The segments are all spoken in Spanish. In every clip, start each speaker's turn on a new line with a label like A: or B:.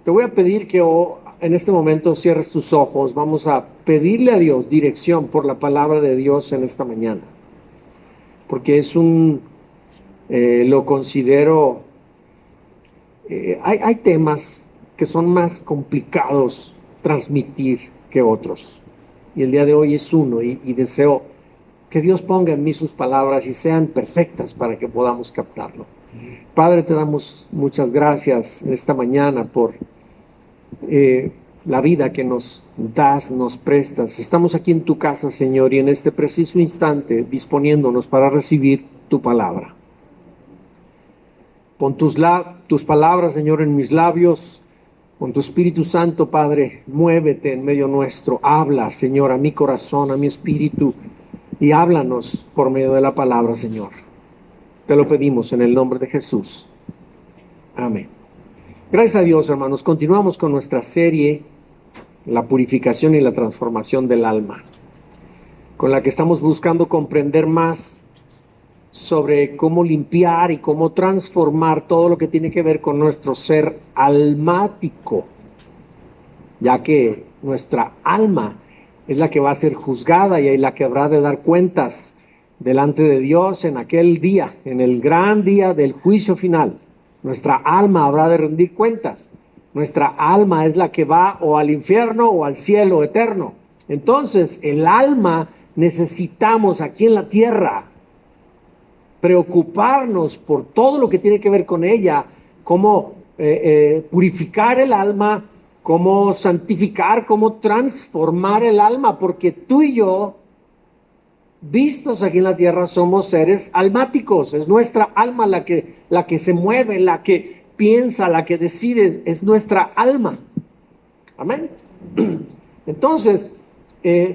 A: Te voy a pedir que en este momento cierres tus ojos. Vamos a pedirle a Dios dirección por la palabra de Dios en esta mañana. Porque lo considero, hay temas que son más complicados transmitir que otros. Y el día de hoy es uno y deseo que Dios ponga en mí sus palabras y sean perfectas para que podamos captarlo. Padre, te damos muchas gracias en esta mañana por la vida que nos das, nos prestas. Estamos aquí en tu casa, Señor, y en este preciso instante disponiéndonos para recibir tu palabra. Pon tus palabras, Señor, en mis labios. Con tu Espíritu Santo, Padre, muévete en medio nuestro. Habla, Señor, a mi corazón, a mi espíritu, y háblanos por medio de la palabra, Señor. Te lo pedimos en el nombre de Jesús. Amén. Gracias a Dios, hermanos. Continuamos con nuestra serie, la purificación y la transformación del alma, con la que estamos buscando comprender más sobre cómo limpiar y cómo transformar todo lo que tiene que ver con nuestro ser almático, ya que nuestra alma es la que va a ser juzgada y es la que habrá de dar cuentas delante de Dios en aquel día, en el gran día del juicio final. Nuestra alma habrá de rendir cuentas. Nuestra alma es la que va o al infierno o al cielo eterno. Entonces, el alma necesitamos aquí en la tierra preocuparnos por todo lo que tiene que ver con ella, cómo purificar el alma, cómo santificar, cómo transformar el alma, porque tú y yo, vistos aquí en la tierra, somos seres almáticos. Es nuestra alma la que se mueve, la que piensa, la que decide, es nuestra alma. Amén. Entonces,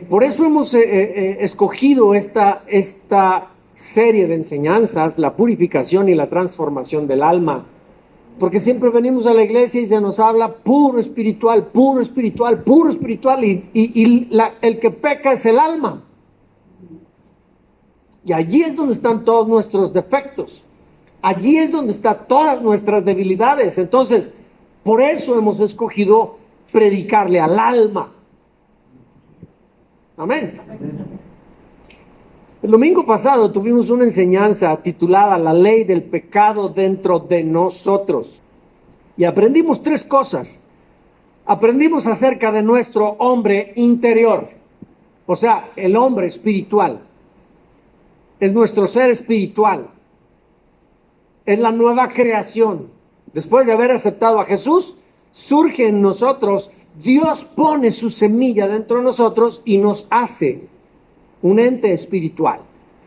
A: por eso hemos escogido esta serie de enseñanzas, la purificación y la transformación del alma, porque siempre venimos a la iglesia y se nos habla puro espiritual, puro espiritual, puro espiritual, y el que peca es el alma. Y allí es donde están todos nuestros defectos. Allí es donde están todas nuestras debilidades. Entonces, por eso hemos escogido predicarle al alma. Amén. El domingo pasado tuvimos una enseñanza titulada La ley del pecado dentro de nosotros. Y aprendimos tres cosas. Aprendimos acerca de nuestro hombre interior. O sea, el hombre espiritual. Es nuestro ser espiritual. Es la nueva creación. Después de haber aceptado a Jesús, surge en nosotros, Dios pone su semilla dentro de nosotros y nos hace un ente espiritual.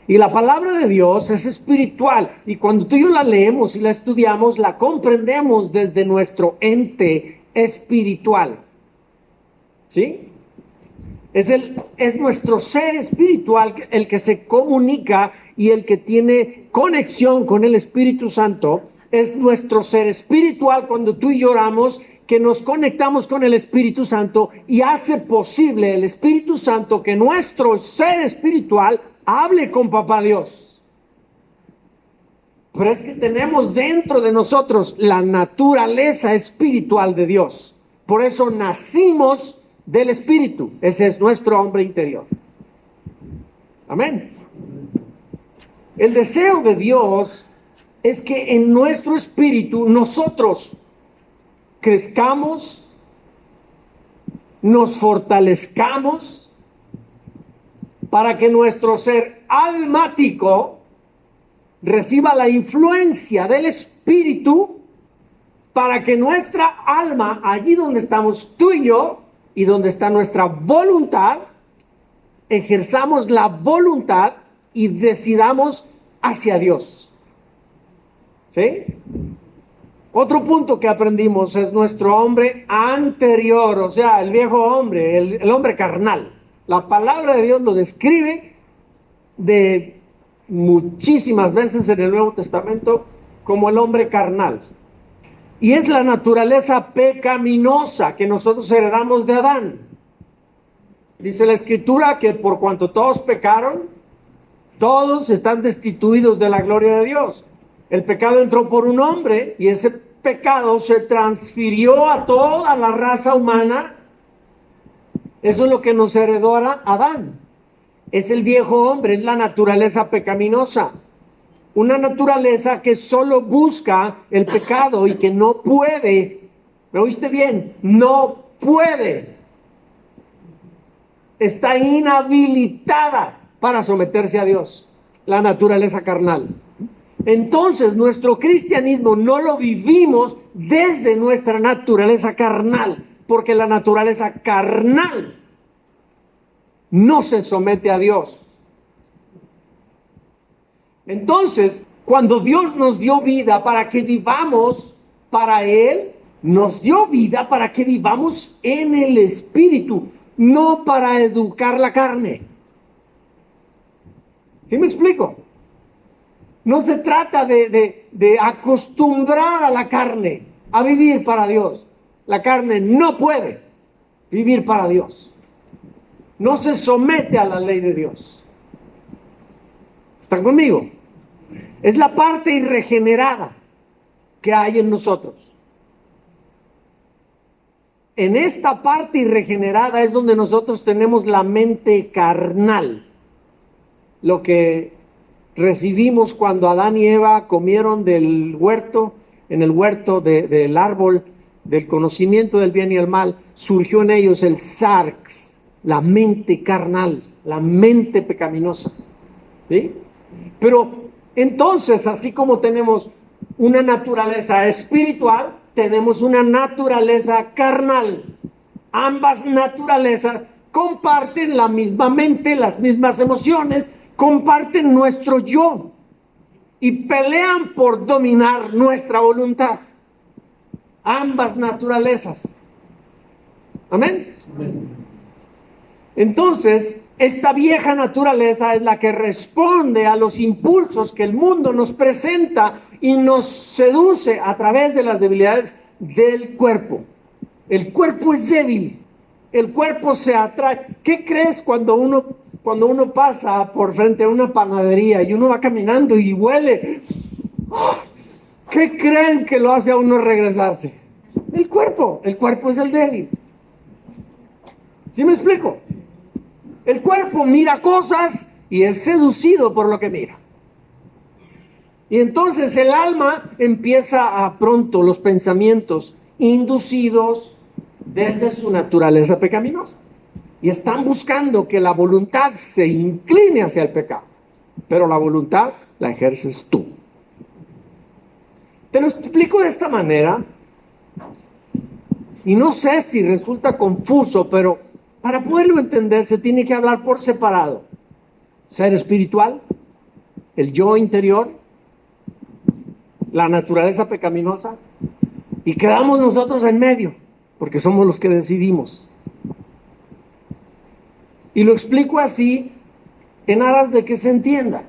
A: Y la palabra de Dios es espiritual. Y cuando tú y yo la leemos y la estudiamos, la comprendemos desde nuestro ente espiritual. ¿Sí? Es nuestro ser espiritual el que se comunica y el que tiene conexión con el Espíritu Santo. Es nuestro ser espiritual cuando tú y yo oramos, que nos conectamos con el Espíritu Santo y hace posible el Espíritu Santo que nuestro ser espiritual hable con Papá Dios. Pero es que tenemos dentro de nosotros la naturaleza espiritual de Dios. Por eso nacimos del Espíritu. Ese es nuestro hombre interior. Amén. El deseo de Dios es que en nuestro espíritu nosotros crezcamos, nos fortalezcamos, para que nuestro ser almático reciba la influencia del Espíritu, para que nuestra alma, allí donde estamos tú y yo, y donde está nuestra voluntad, ejerzamos la voluntad y decidamos hacia Dios. ¿Sí? Otro punto que aprendimos es nuestro hombre anterior, o sea, el viejo hombre, el hombre carnal. La palabra de Dios lo describe de muchísimas veces en el Nuevo Testamento como el hombre carnal. Y es la naturaleza pecaminosa que nosotros heredamos de Adán. Dice la Escritura que por cuanto todos pecaron, todos están destituidos de la gloria de Dios. El pecado entró por un hombre y ese pecado se transfirió a toda la raza humana. Eso es lo que nos heredó Adán. Es el viejo hombre, es la naturaleza pecaminosa. Una naturaleza que solo busca el pecado y que no puede, ¿me oíste bien? No puede. Está inhabilitada para someterse a Dios. La naturaleza carnal. Entonces, nuestro cristianismo no lo vivimos desde nuestra naturaleza carnal, porque la naturaleza carnal no se somete a Dios. Entonces, cuando Dios nos dio vida para que vivamos para Él, nos dio vida para que vivamos en el Espíritu, no para educar la carne. ¿Sí me explico? No se trata de acostumbrar a la carne a vivir para Dios. La carne no puede vivir para Dios. No se somete a la ley de Dios. ¿Están conmigo? Es la parte irregenerada que hay en nosotros. En esta parte irregenerada es donde nosotros tenemos la mente carnal. Lo que recibimos cuando Adán y Eva comieron del huerto, en el huerto del árbol del conocimiento del bien y el mal, surgió en ellos el sarx, la mente carnal, la mente pecaminosa. ¿Sí? Pero entonces, así como tenemos una naturaleza espiritual, tenemos una naturaleza carnal. Ambas naturalezas comparten la misma mente, las mismas emociones, comparten nuestro yo y pelean por dominar nuestra voluntad. Ambas naturalezas. Amén. Entonces, esta vieja naturaleza es la que responde a los impulsos que el mundo nos presenta y nos seduce a través de las debilidades del cuerpo. El cuerpo es débil. El cuerpo se atrae. ¿Qué crees cuando uno pasa por frente a una panadería y uno va caminando y huele? ¿Qué creen que lo hace a uno regresarse? El cuerpo es el débil. ¿Sí me explico? El cuerpo mira cosas y es seducido por lo que mira. Y entonces el alma empieza a pronto los pensamientos inducidos desde su naturaleza pecaminosa. Y están buscando que la voluntad se incline hacia el pecado. Pero la voluntad la ejerces tú. Te lo explico de esta manera. Y no sé si resulta confuso, pero para poderlo entender se tiene que hablar por separado. Ser espiritual, el yo interior, la naturaleza pecaminosa, y quedamos nosotros en medio, porque somos los que decidimos. Y lo explico así en aras de que se entienda.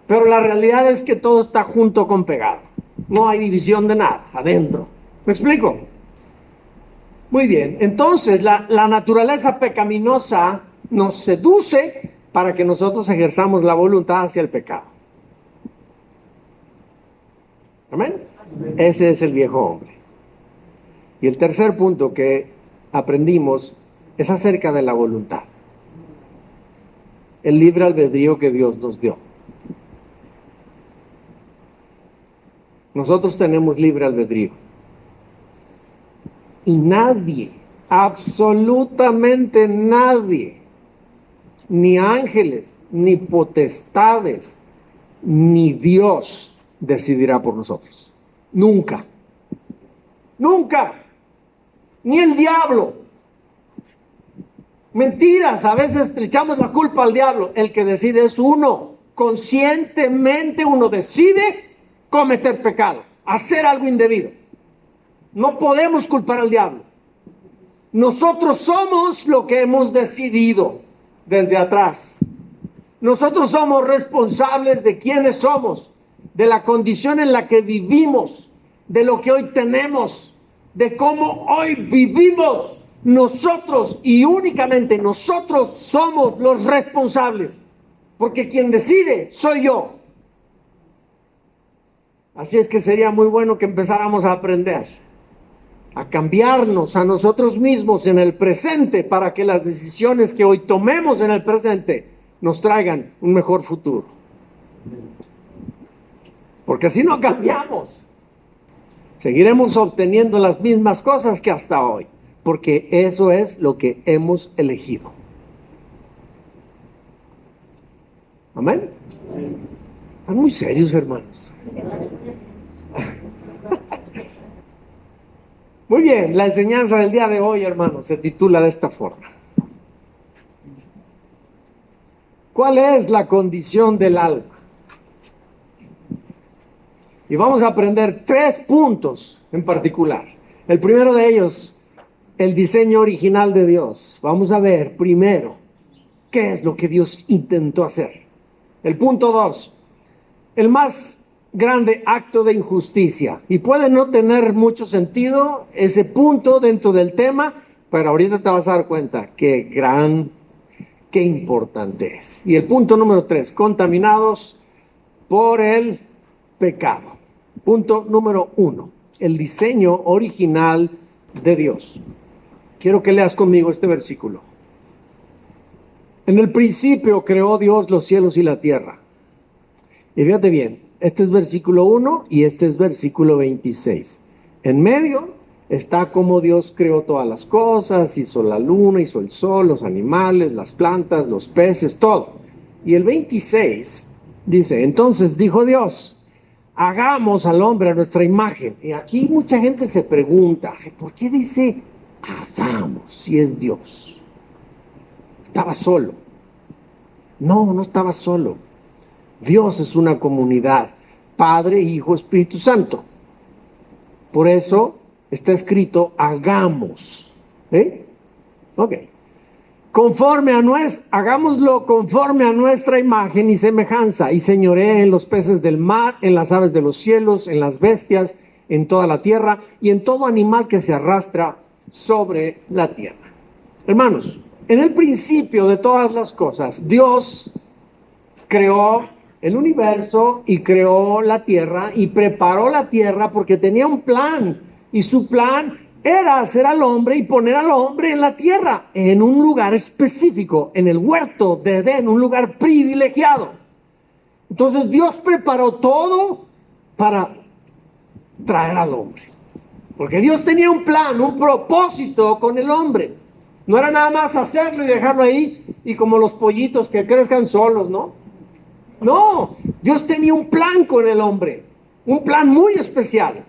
A: Pero la realidad es que todo está junto con pegado. No hay división de nada adentro. ¿Me explico? Muy bien. Entonces, la naturaleza pecaminosa nos seduce para que nosotros ejerzamos la voluntad hacia el pecado. ¿Amén? Ese es el viejo hombre. Y el tercer punto que aprendimos es acerca de la voluntad. El libre albedrío que Dios nos dio. Nosotros tenemos libre albedrío. Y nadie, absolutamente nadie, ni ángeles, ni potestades, ni Dios decidirá por nosotros. Nunca. Nunca. Ni el diablo. Mentiras, a veces le echamos la culpa al diablo. El que decide es uno. Conscientemente uno decide cometer pecado, hacer algo indebido. No podemos culpar al diablo. Nosotros somos lo que hemos decidido desde atrás. Nosotros somos responsables de quiénes somos, de la condición en la que vivimos, de lo que hoy tenemos, de cómo hoy vivimos. Nosotros y únicamente nosotros somos los responsables, porque quien decide soy yo. Así es que sería muy bueno que empezáramos a aprender, a cambiarnos a nosotros mismos en el presente para que las decisiones que hoy tomemos en el presente nos traigan un mejor futuro. Porque si no cambiamos, seguiremos obteniendo las mismas cosas que hasta hoy, porque eso es lo que hemos elegido. ¿Amén? Están muy serios, hermanos. Muy bien, la enseñanza del día de hoy, hermanos, se titula de esta forma. ¿Cuál es la condición del alma? Y vamos a aprender 3 puntos en particular. El primero de ellos, el diseño original de Dios. Vamos a ver primero qué es lo que Dios intentó hacer. El punto 2, el más grande acto de injusticia. Y puede no tener mucho sentido ese punto dentro del tema, pero ahorita te vas a dar cuenta qué importante es. Y el punto número 3, contaminados por el pecado. Punto número 1, el diseño original de Dios. Quiero que leas conmigo este versículo. En el principio creó Dios los cielos y la tierra. Y fíjate bien, este es versículo 1 y este es versículo 26. En medio está como Dios creó todas las cosas, hizo la luna, hizo el sol, los animales, las plantas, los peces, todo. Y el 26 dice, entonces dijo Dios, hagamos al hombre a nuestra imagen. Y aquí mucha gente se pregunta, ¿por qué dice hagamos si es Dios? Estaba solo. No estaba solo. Dios es una comunidad, Padre, Hijo, Espíritu Santo. Por eso está escrito hagamos. Ok. Hagámoslo conforme a nuestra imagen y semejanza, y señoree en los peces del mar, en las aves de los cielos, en las bestias, en toda la tierra y en todo animal que se arrastra sobre la tierra. Hermanos, en el principio de todas las cosas, Dios creó el universo y creó la tierra y preparó la tierra porque tenía un plan, y su plan era hacer al hombre y poner al hombre en la tierra, en un lugar específico, en el huerto de Edén, un lugar privilegiado. Entonces Dios preparó todo para traer al hombre, porque Dios tenía un plan, un propósito con el hombre. No era nada más hacerlo y dejarlo ahí y como los pollitos que crezcan solos, ¿no? No, Dios tenía un plan con el hombre, un plan muy especial.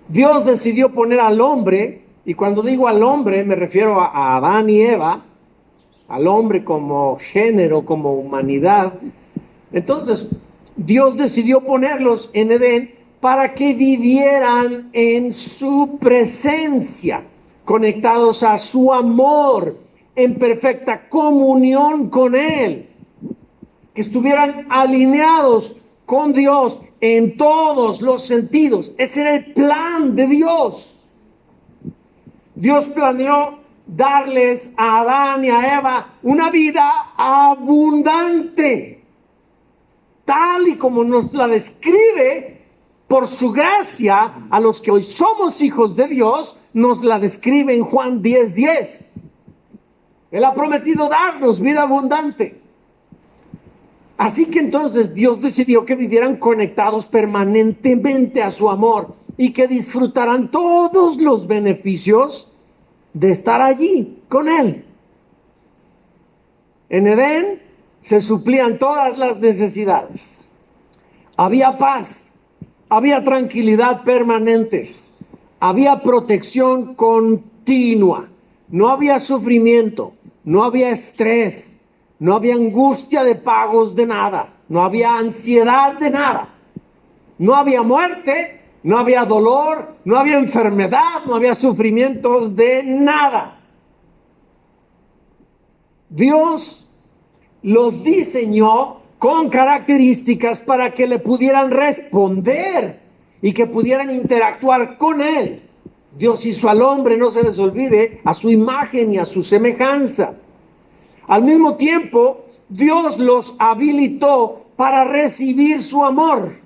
A: Dios decidió poner al hombre, y cuando digo al hombre me refiero a Adán y Eva, al hombre como género, como humanidad. Entonces, Dios decidió ponerlos en Edén para que vivieran en su presencia, conectados a su amor, en perfecta comunión con Él, que estuvieran alineados con Dios en todos los sentidos. Ese era el plan de Dios. Dios planeó darles a Adán y a Eva una vida abundante, tal y como nos la describe por su gracia a los que hoy somos hijos de Dios. Nos la describe en Juan 10:10. Él ha prometido darnos vida abundante. Así que entonces Dios decidió que vivieran conectados permanentemente a su amor y que disfrutaran todos los beneficios de estar allí con Él. En Edén se suplían todas las necesidades. Había paz, había tranquilidad permanentes, había protección continua, no había sufrimiento, no había estrés, no había angustia de pagos de nada, no había ansiedad de nada, no había muerte, no había dolor, no había enfermedad, no había sufrimientos de nada. Dios los diseñó con características para que le pudieran responder y que pudieran interactuar con Él. Dios hizo al hombre, no se les olvide, a su imagen y a su semejanza. Al mismo tiempo, Dios los habilitó para recibir su amor.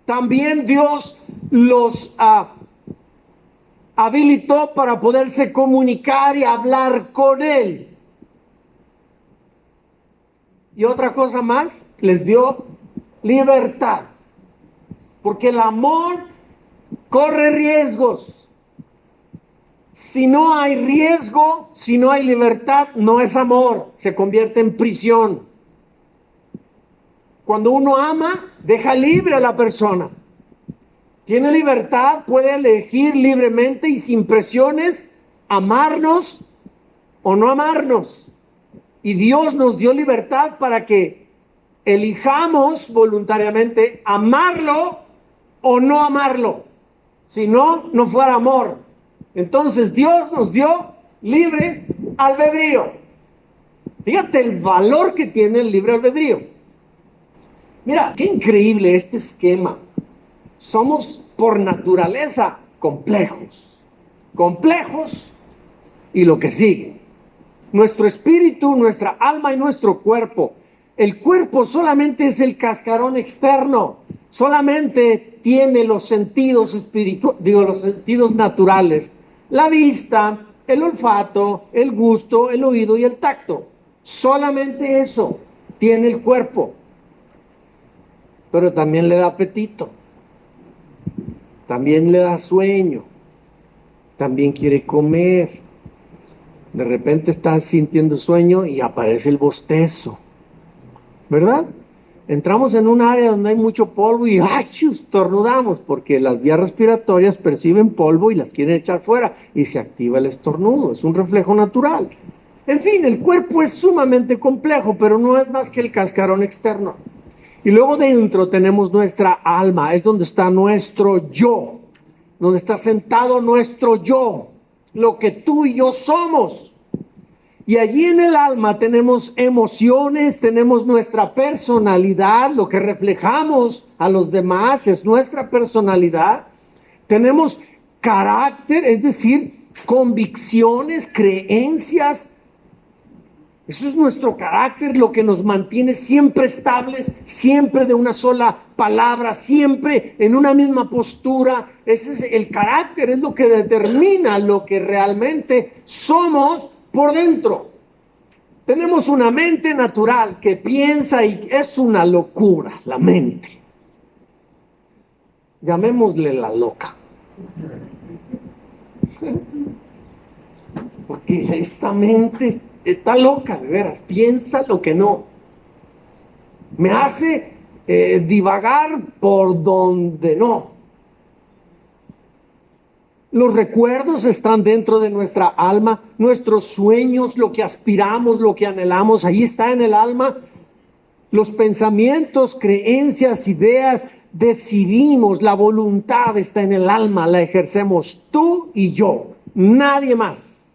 A: también Dios los habilitó para poderse comunicar y hablar con Él. Y otra cosa más, les dio libertad. Porque el amor corre riesgos. Si no hay riesgo, si no hay libertad, no es amor, se convierte en prisión. Cuando uno ama, deja libre a la persona. Tiene libertad, puede elegir libremente y sin presiones amarnos o no amarnos. Y Dios nos dio libertad para que elijamos voluntariamente amarlo o no amarlo. Si no, no fuera amor. Entonces Dios nos dio libre albedrío. Fíjate el valor que tiene el libre albedrío. Mira, qué increíble este esquema. Somos por naturaleza complejos. Complejos y lo que sigue. Nuestro espíritu, nuestra alma y nuestro cuerpo. El cuerpo solamente es el cascarón externo. Solamente tiene los sentidos los sentidos naturales. La vista, el olfato, el gusto, el oído y el tacto. Solamente eso tiene el cuerpo. Pero también le da apetito. También le da sueño. También quiere comer. De repente está sintiendo sueño y aparece el bostezo. ¿Verdad? Entramos en un área donde hay mucho polvo y estornudamos porque las vías respiratorias perciben polvo y las quieren echar fuera y se activa el estornudo. Es un reflejo natural. En fin, el cuerpo es sumamente complejo, pero no es más que el cascarón externo. Y luego dentro tenemos nuestra alma, es donde está nuestro yo, donde está sentado nuestro yo, lo que tú y yo somos. Y allí en el alma tenemos emociones, tenemos nuestra personalidad, lo que reflejamos a los demás es nuestra personalidad. Tenemos carácter, es decir, convicciones, creencias. Eso es nuestro carácter, lo que nos mantiene siempre estables, siempre de una sola palabra, siempre en una misma postura. Ese es el carácter, es lo que determina lo que realmente somos por dentro. Tenemos una mente natural que piensa y es una locura, la mente. Llamémosle la loca. Porque esta mente está loca, de veras, piensa lo que no. Me hace divagar por donde no. Los recuerdos están dentro de nuestra alma, nuestros sueños, lo que aspiramos, lo que anhelamos, ahí está en el alma. Los pensamientos, creencias, ideas, decidimos, la voluntad está en el alma, la ejercemos tú y yo, nadie más.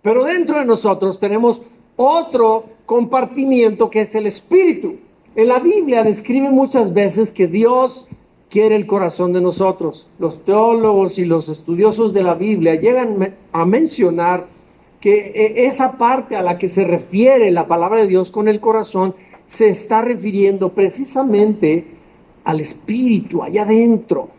A: Pero dentro de nosotros tenemos otro compartimiento que es el espíritu. En la Biblia describe muchas veces que Dios quiere el corazón de nosotros. Los teólogos y los estudiosos de la Biblia llegan a mencionar que esa parte a la que se refiere la palabra de Dios con el corazón se está refiriendo precisamente al espíritu allá adentro.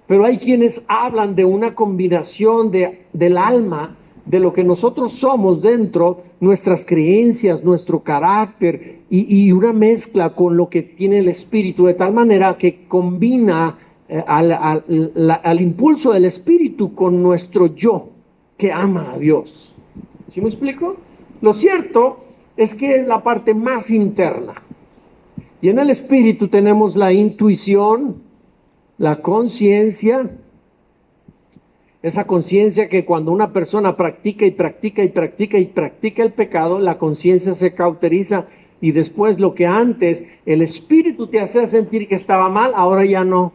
A: Pero hay quienes hablan de una combinación del alma, de lo que nosotros somos dentro, nuestras creencias, nuestro carácter y una mezcla con lo que tiene el espíritu, de tal manera que combina al impulso del espíritu con nuestro yo que ama a Dios. ¿Sí me explico? Lo cierto es que es la parte más interna. Y en el espíritu tenemos la intuición, la conciencia, esa conciencia que cuando una persona practica y practica y practica y practica el pecado, la conciencia se cauteriza y después lo que antes el espíritu te hacía sentir que estaba mal, ahora ya no,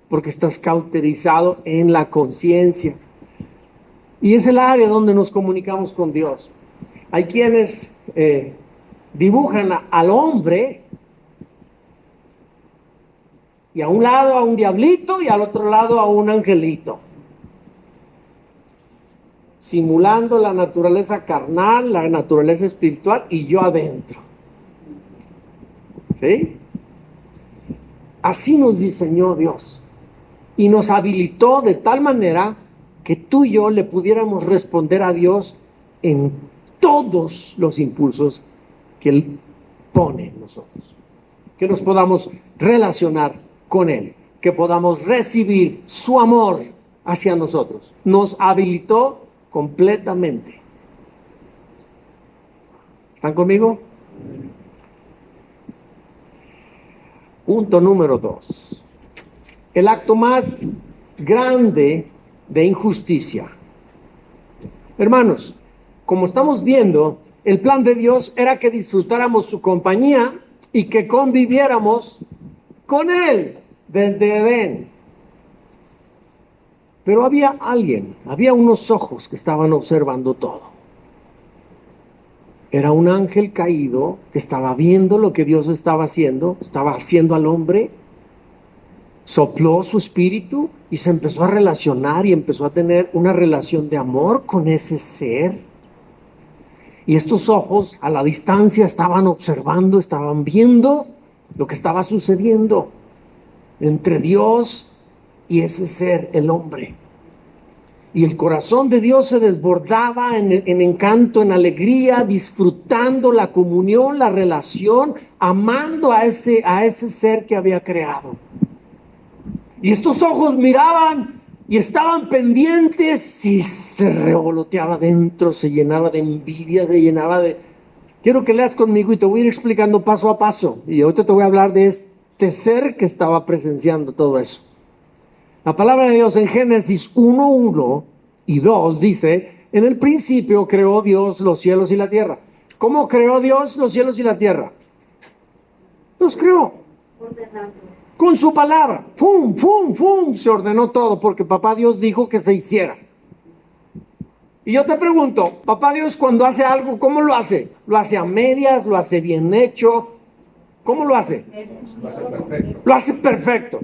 A: porque estás cauterizado en la conciencia. Y es el área donde nos comunicamos con Dios. Hay quienes dibujan al hombre y a un lado a un diablito y al otro lado a un angelito, simulando la naturaleza carnal, la naturaleza espiritual y yo adentro. ¿Sí? Así nos diseñó Dios. Y nos habilitó de tal manera que tú y yo le pudiéramos responder a Dios en todos los impulsos que Él pone en nosotros. Que nos podamos relacionar con Él, que podamos recibir su amor hacia nosotros. Nos habilitó completamente. ¿Están conmigo? Punto número 2. El acto más grande de injusticia. Hermanos, como estamos viendo, el plan de Dios era que disfrutáramos su compañía y que conviviéramos con Él desde Edén. Pero había unos ojos que estaban observando todo. Era un ángel caído que estaba viendo lo que Dios estaba haciendo al hombre. Sopló su espíritu y se empezó a relacionar y empezó a tener una relación de amor con ese ser. Y estos ojos a la distancia estaban observando, estaban viendo lo que estaba sucediendo entre Dios y ese ser, el hombre. Y el corazón de Dios se desbordaba en encanto, en alegría, disfrutando la comunión, la relación, amando a ese ser que había creado. Y estos ojos miraban y estaban pendientes y se revoloteaba dentro, se llenaba de envidia, se llenaba de... Quiero que leas conmigo y te voy a ir explicando paso a paso. Y ahorita te voy a hablar de este ser que estaba presenciando todo eso. La palabra de Dios en Génesis 1:1 y 2 dice: en el principio creó Dios los cielos y la tierra. ¿Cómo creó Dios los cielos y la tierra? Los creó con su palabra. ¡Fum, fum, fum! Se ordenó todo porque papá Dios dijo que se hiciera. Y yo te pregunto, papá Dios cuando hace algo, ¿cómo lo hace? ¿Lo hace a medias? ¿Lo hace bien hecho? ¿Cómo lo hace?
B: Lo hace perfecto.
A: Lo hace perfecto.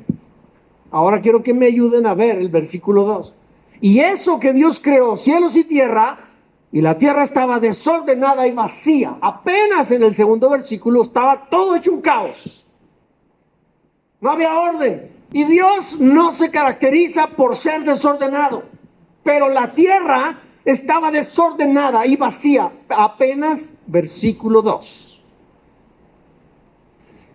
A: Ahora quiero que me ayuden a ver el versículo 2. Y eso que Dios creó, cielos y tierra, y la tierra estaba desordenada y vacía. Apenas en el segundo versículo estaba todo hecho un caos. No había orden. Y Dios no se caracteriza por ser desordenado. Pero la tierra estaba desordenada y vacía. Apenas versículo 2.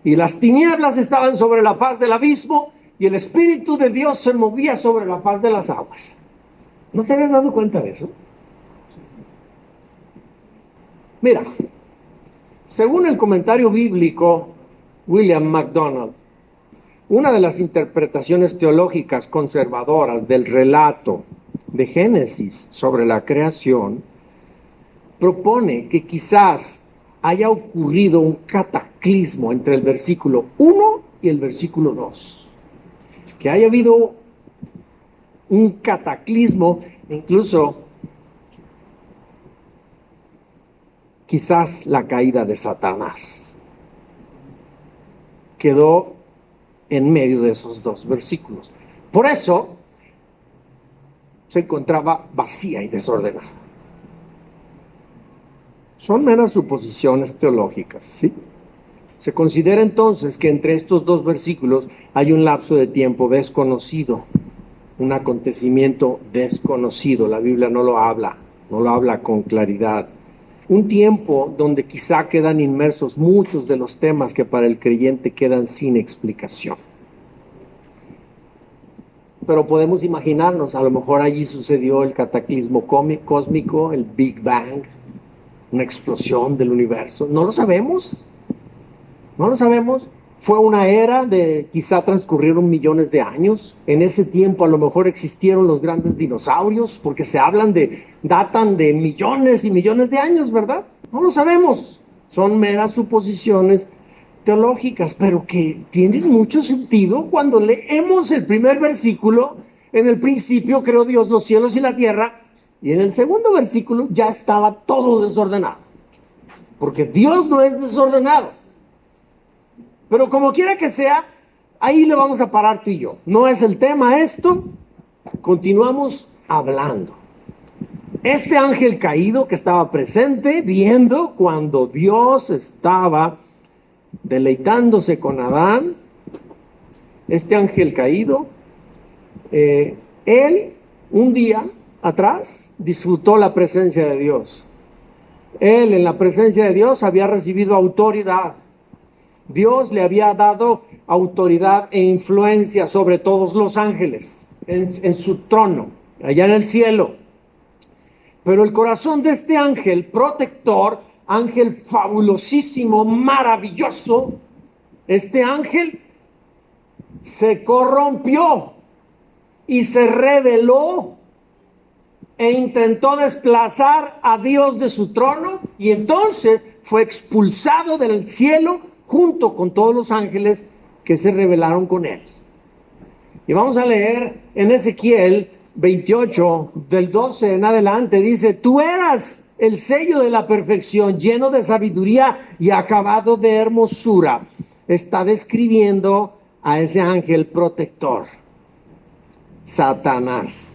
A: Y las tinieblas estaban sobre la faz del abismo, y el Espíritu de Dios se movía sobre la faz de las aguas. ¿No te habías dado cuenta de eso? Mira, según el comentario bíblico William MacDonald, una de las interpretaciones teológicas conservadoras del relato de Génesis sobre la creación propone que quizás haya ocurrido un cataclismo entre el versículo 1 y el versículo 2. Que haya habido un cataclismo, incluso quizás la caída de Satanás. Quedó en medio de esos dos versículos. Por eso se encontraba vacía y desordenada. Son meras suposiciones teológicas, ¿sí? Se considera entonces que entre estos dos versículos hay un lapso de tiempo desconocido, un acontecimiento desconocido. La Biblia no lo habla con claridad. Un tiempo donde quizá quedan inmersos muchos de los temas que para el creyente quedan sin explicación. Pero podemos imaginarnos, a lo mejor allí sucedió el cataclismo cósmico, el Big Bang, una explosión del universo. No lo sabemos. No lo sabemos. Fue una era de quizá transcurrieron millones de años. En ese tiempo a lo mejor existieron los grandes dinosaurios, porque se datan de millones y millones de años, ¿verdad? No lo sabemos. Son meras suposiciones teológicas, pero que tienen mucho sentido cuando leemos el primer versículo. En el principio creó Dios los cielos y la tierra, y en el segundo versículo ya estaba todo desordenado. Porque Dios no es desordenado. Pero como quiera que sea, ahí le vamos a parar tú y yo. No es el tema esto. Continuamos hablando. Este ángel caído que estaba presente, viendo cuando Dios estaba deleitándose con Adán, este ángel caído, él un día atrás disfrutó la presencia de Dios. Él en la presencia de Dios había recibido autoridad. Dios le había dado autoridad e influencia sobre todos los ángeles en su trono, allá en el cielo. Pero el corazón de este ángel protector, ángel fabulosísimo, maravilloso, este ángel se corrompió y se rebeló e intentó desplazar a Dios de su trono, y entonces fue expulsado del cielo junto con todos los ángeles que se rebelaron con él. Y vamos a leer en Ezequiel 28, del 12 en adelante, dice: tú eras el sello de la perfección, lleno de sabiduría y acabado de hermosura. Está describiendo a ese ángel protector, Satanás.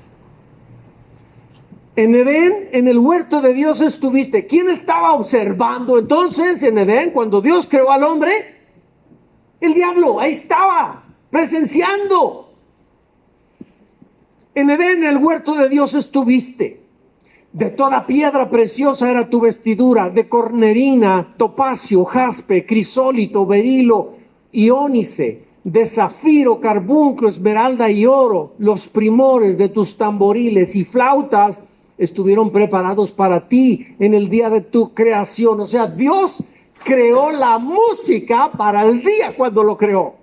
A: En Edén, en el huerto de Dios estuviste. ¿Quién estaba observando entonces en Edén cuando Dios creó al hombre? El diablo, ahí estaba, presenciando. En Edén, en el huerto de Dios estuviste. De toda piedra preciosa era tu vestidura, de cornerina, topacio, jaspe, crisólito, berilo, iónice, de zafiro, carbunclo, esmeralda y oro. Los primores de tus tamboriles y flautas estuvieron preparados para ti en el día de tu creación. O sea, Dios creó la música para el día cuando lo creó.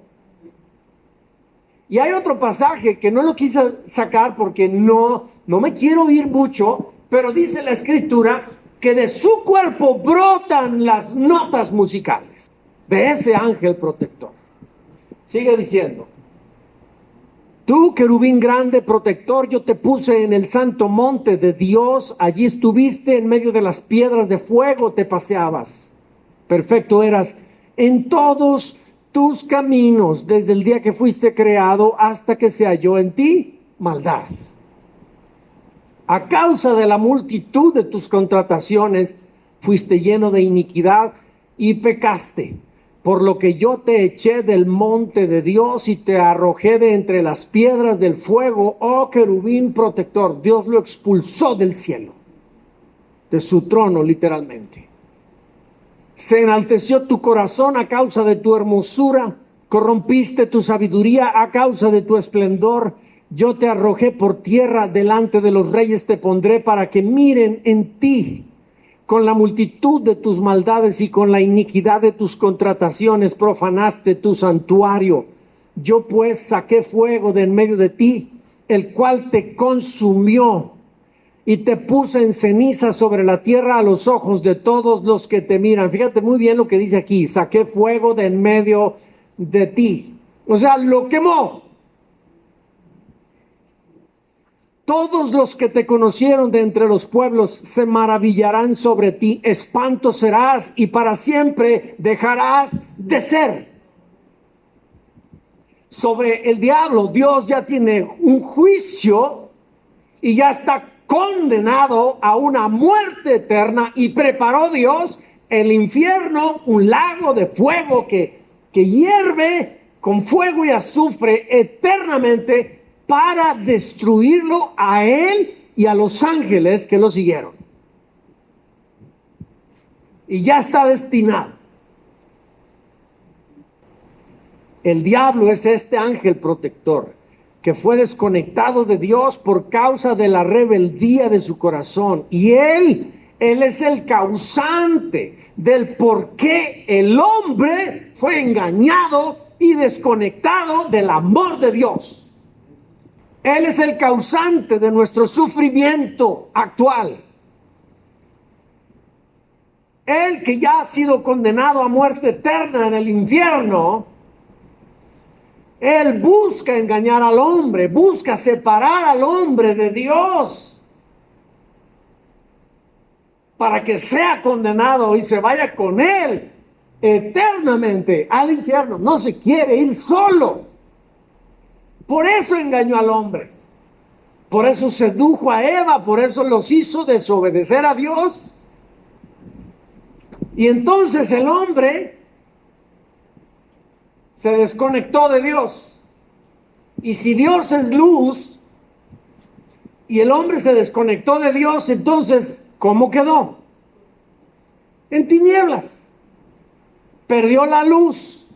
A: Y hay otro pasaje que no lo quise sacar porque no me quiero ir mucho, pero dice la escritura que de su cuerpo brotan las notas musicales de ese ángel protector. Sigue diciendo: tú, querubín grande, protector, yo te puse en el santo monte de Dios. Allí estuviste en medio de las piedras de fuego, te paseabas. Perfecto eras en todos tus caminos, desde el día que fuiste creado hasta que se halló en ti maldad. A causa de la multitud de tus contrataciones, fuiste lleno de iniquidad y pecaste. Por lo que yo te eché del monte de Dios y te arrojé de entre las piedras del fuego, oh querubín protector. Dios lo expulsó del cielo, de su trono literalmente. Se enalteció tu corazón a causa de tu hermosura, corrompiste tu sabiduría a causa de tu esplendor. Yo te arrojé por tierra, delante de los reyes te pondré para que miren en ti. Con la multitud de tus maldades y con la iniquidad de tus contrataciones profanaste tu santuario. Yo pues saqué fuego de en medio de ti, el cual te consumió, y te puse en ceniza sobre la tierra a los ojos de todos los que te miran. Fíjate muy bien lo que dice aquí: saqué fuego de en medio de ti. O sea, lo quemó. Todos los que te conocieron de entre los pueblos se maravillarán sobre ti. Espanto serás y para siempre dejarás de ser. Sobre el diablo, Dios ya tiene un juicio y ya está condenado a una muerte eterna, y preparó Dios el infierno, un lago de fuego que hierve con fuego y azufre eternamente, para destruirlo a él y a los ángeles que lo siguieron. Y ya está destinado. El diablo es este ángel protector que fue desconectado de Dios por causa de la rebeldía de su corazón. Y él es el causante del por qué el hombre fue engañado y desconectado del amor de Dios. Él es el causante de nuestro sufrimiento actual. Él, que ya ha sido condenado a muerte eterna en el infierno, él busca engañar al hombre, busca separar al hombre de Dios para que sea condenado y se vaya con él eternamente al infierno. No se quiere ir solo. Por eso engañó al hombre. Por eso sedujo a Eva, por eso los hizo desobedecer a Dios. Y entonces el hombre se desconectó de Dios. Y si Dios es luz y el hombre se desconectó de Dios, entonces, ¿cómo quedó? En tinieblas. Perdió la luz.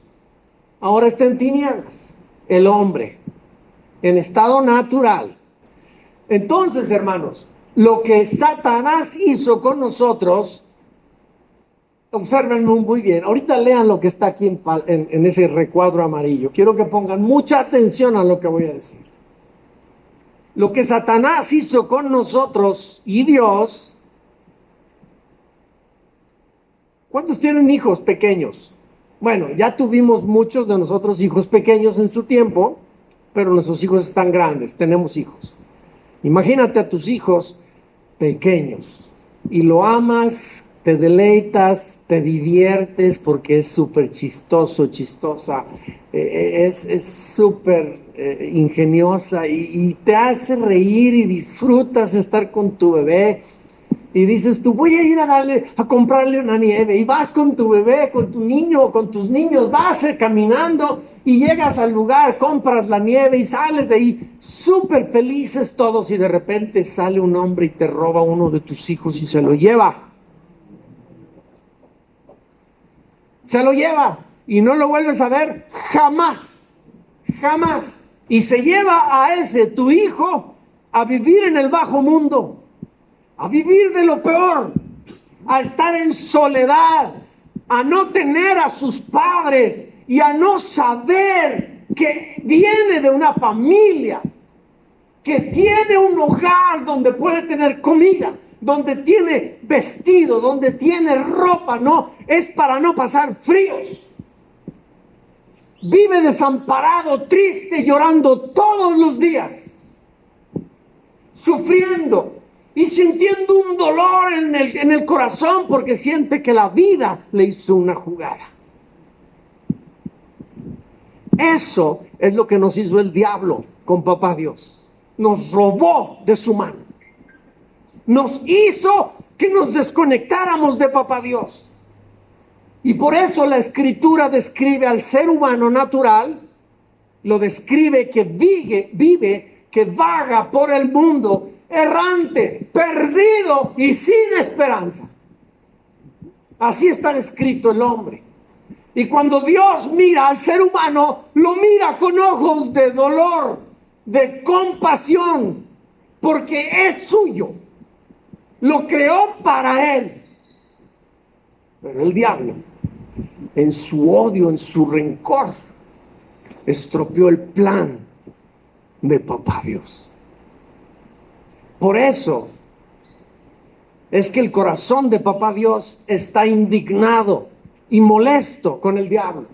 A: Ahora está en tinieblas. El hombre, en estado natural. Entonces, hermanos, lo que Satanás hizo con nosotros, observen muy bien. Ahorita lean lo que está aquí en ese recuadro amarillo. Quiero que pongan mucha atención a lo que voy a decir. Lo que Satanás hizo con nosotros y Dios. ¿Cuántos tienen hijos pequeños? Bueno, ya tuvimos muchos de nosotros hijos pequeños en su tiempo, pero nuestros hijos están grandes, tenemos hijos. Imagínate a tus hijos pequeños y lo amas, te deleitas, te diviertes porque es súper chistoso, chistosa, es súper ingeniosa y te hace reír y disfrutas estar con tu bebé. Y dices tú, voy a ir a comprarle una nieve. Y vas con tu bebé, con tu niño, con tus niños, vas caminando y llegas al lugar, compras la nieve y sales de ahí súper felices todos. Y de repente sale un hombre y te roba uno de tus hijos y se lo lleva. Se lo lleva y no lo vuelves a ver jamás, jamás. Y se lleva a ese, tu hijo, a vivir en el bajo mundo. A vivir de lo peor, a estar en soledad, a no tener a sus padres y a no saber que viene de una familia, que tiene un hogar donde puede tener comida, donde tiene vestido, donde tiene ropa, no, es para no pasar fríos. Vive desamparado, triste, llorando todos los días, sufriendo. Y sintiendo un dolor en el corazón porque siente que la vida le hizo una jugada. Eso es lo que nos hizo el diablo con papá Dios. Nos robó de su mano. Nos hizo que nos desconectáramos de papá Dios. Y por eso la Escritura describe al ser humano natural, lo describe que vive, que vaga por el mundo, errante, perdido y sin esperanza. Así está descrito el hombre. Y cuando Dios mira al ser humano, lo mira con ojos de dolor, de compasión, porque es suyo. Lo creó para él. Pero el diablo, en su odio, en su rencor, estropeó el plan de papá Dios. Por eso es que el corazón de papá Dios está indignado y molesto con el diablo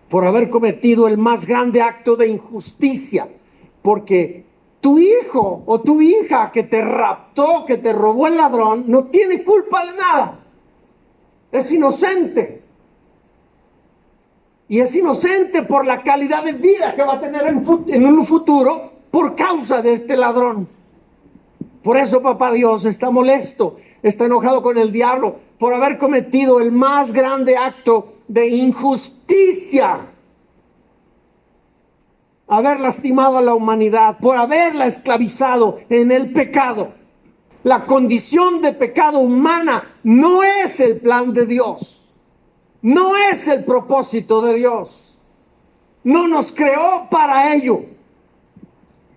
A: por haber cometido el más grande acto de injusticia, porque tu hijo o tu hija que te raptó, que te robó el ladrón, no tiene culpa de nada. Es inocente. Y es inocente por la calidad de vida que va a tener en un futuro por causa de este ladrón. Por eso papá Dios está molesto, está enojado con el diablo por haber cometido el más grande acto de injusticia. Haber lastimado a la humanidad, por haberla esclavizado en el pecado. La condición de pecado humana no es el plan de Dios. No es el propósito de Dios. No nos creó para ello.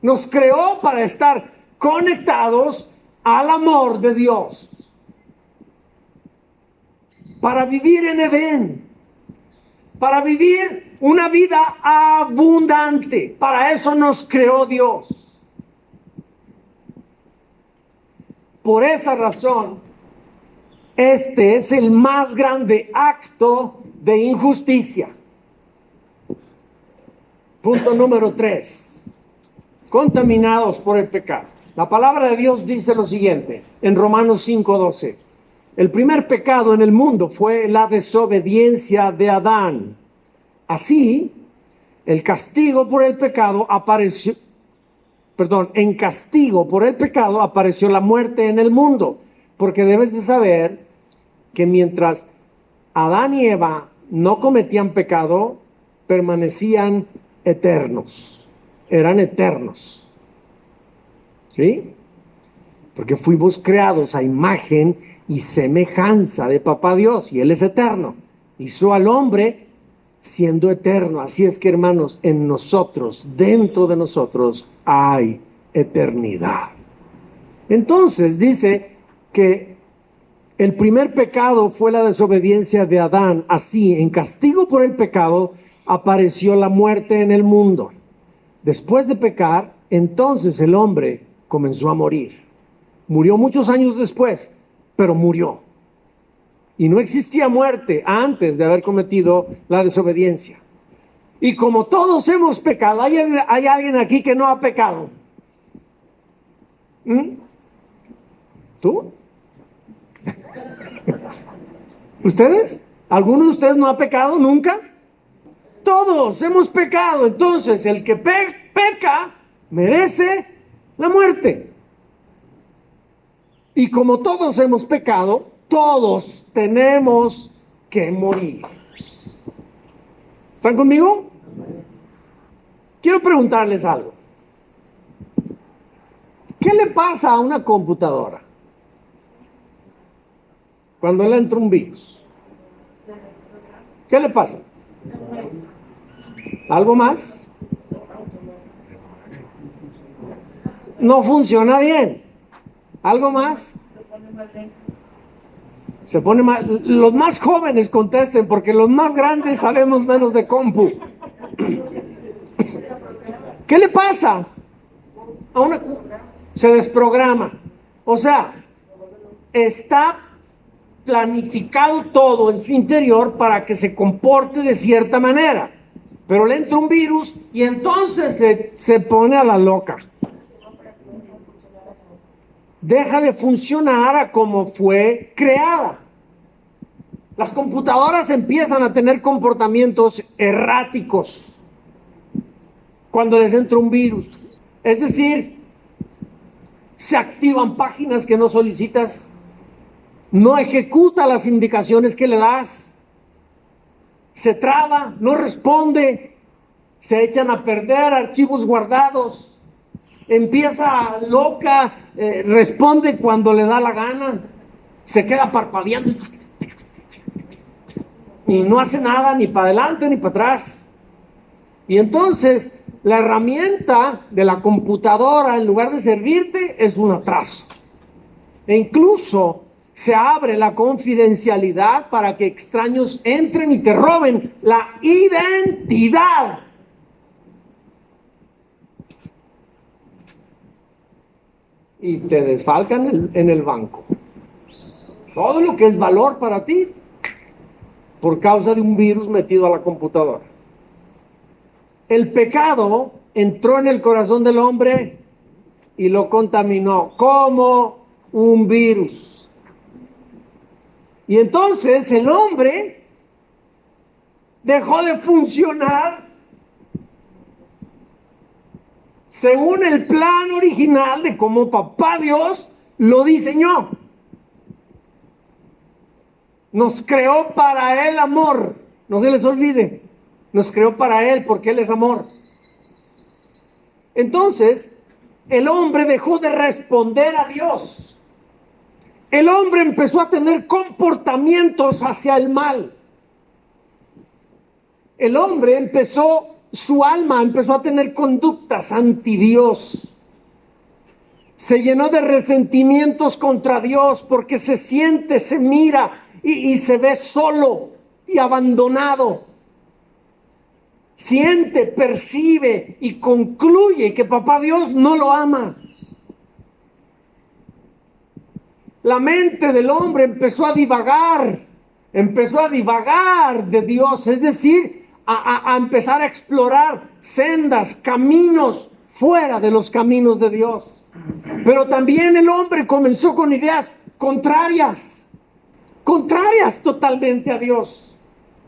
A: Nos creó para estar conectados al amor de Dios, para vivir en Edén, para vivir una vida abundante. Para eso nos creó Dios. Por esa razón, este es el más grande acto de injusticia. Punto número 3. Contaminados por el pecado. La palabra de Dios dice lo siguiente en Romanos 5:12. El primer pecado en el mundo fue la desobediencia de Adán. Así, el castigo por el pecado apareció, en castigo por el pecado apareció la muerte en el mundo. Porque debes de saber que mientras Adán y Eva no cometían pecado, permanecían eternos. eran eternos. ¿Sí? Porque fuimos creados a imagen y semejanza de Papá Dios, y Él es eterno. Hizo al hombre siendo eterno. Así es que, hermanos, en nosotros, dentro de nosotros, hay eternidad. Entonces dice que el primer pecado fue la desobediencia de Adán. Así, en castigo por el pecado, apareció la muerte en el mundo. Después de pecar, entonces el hombre comenzó a morir. Murió muchos años después, pero murió. Y no existía muerte antes de haber cometido la desobediencia. Y como todos hemos pecado, ¿hay alguien aquí que no ha pecado? ¿Tú? ¿Ustedes? ¿Alguno de ustedes no ha pecado nunca? Todos hemos pecado. Entonces, el que peca merece la muerte. Y como todos hemos pecado, todos tenemos que morir. ¿Están conmigo? Quiero preguntarles algo. ¿Qué le pasa a una computadora cuando le entra un virus? ¿Qué le pasa? ¿Algo más? No funciona bien. ¿Algo más? Se pone mal. Los más jóvenes contesten, porque los más grandes sabemos menos de compu. ¿Qué le pasa? Se desprograma. O sea, está planificado todo en su interior para que se comporte de cierta manera. Pero le entra un virus y entonces se pone a la loca. Deja de funcionar a como fue creada. Las computadoras empiezan a tener comportamientos erráticos cuando les entra un virus. Es decir, se activan páginas que no solicitas, no ejecuta las indicaciones que le das, se traba, no responde, se echan a perder archivos guardados. Empieza loca, responde cuando le da la gana, se queda parpadeando y no hace nada ni para adelante ni para atrás. Y entonces la herramienta de la computadora, en lugar de servirte, es un atraso. E incluso se abre la confidencialidad para que extraños entren y te roben la identidad. Y te desfalcan en el banco. Todo lo que es valor para ti, por causa de un virus metido a la computadora. El pecado entró en el corazón del hombre y lo contaminó como un virus. Y entonces el hombre dejó de funcionar según el plan original de cómo Papá Dios lo diseñó. Nos creó para Él amor, no se les olvide. Nos creó para Él porque Él es amor. Entonces, el hombre dejó de responder a Dios. El hombre empezó a tener comportamientos hacia el mal. El hombre su alma empezó a tener conductas anti Dios. Se llenó de resentimientos contra Dios porque se siente, se mira y se ve solo y abandonado. Siente, percibe y concluye que Papá Dios no lo ama. La mente del hombre empezó a divagar de Dios, es decir, a empezar a explorar sendas, caminos fuera de los caminos de Dios. Pero también el hombre comenzó con ideas contrarias totalmente a Dios.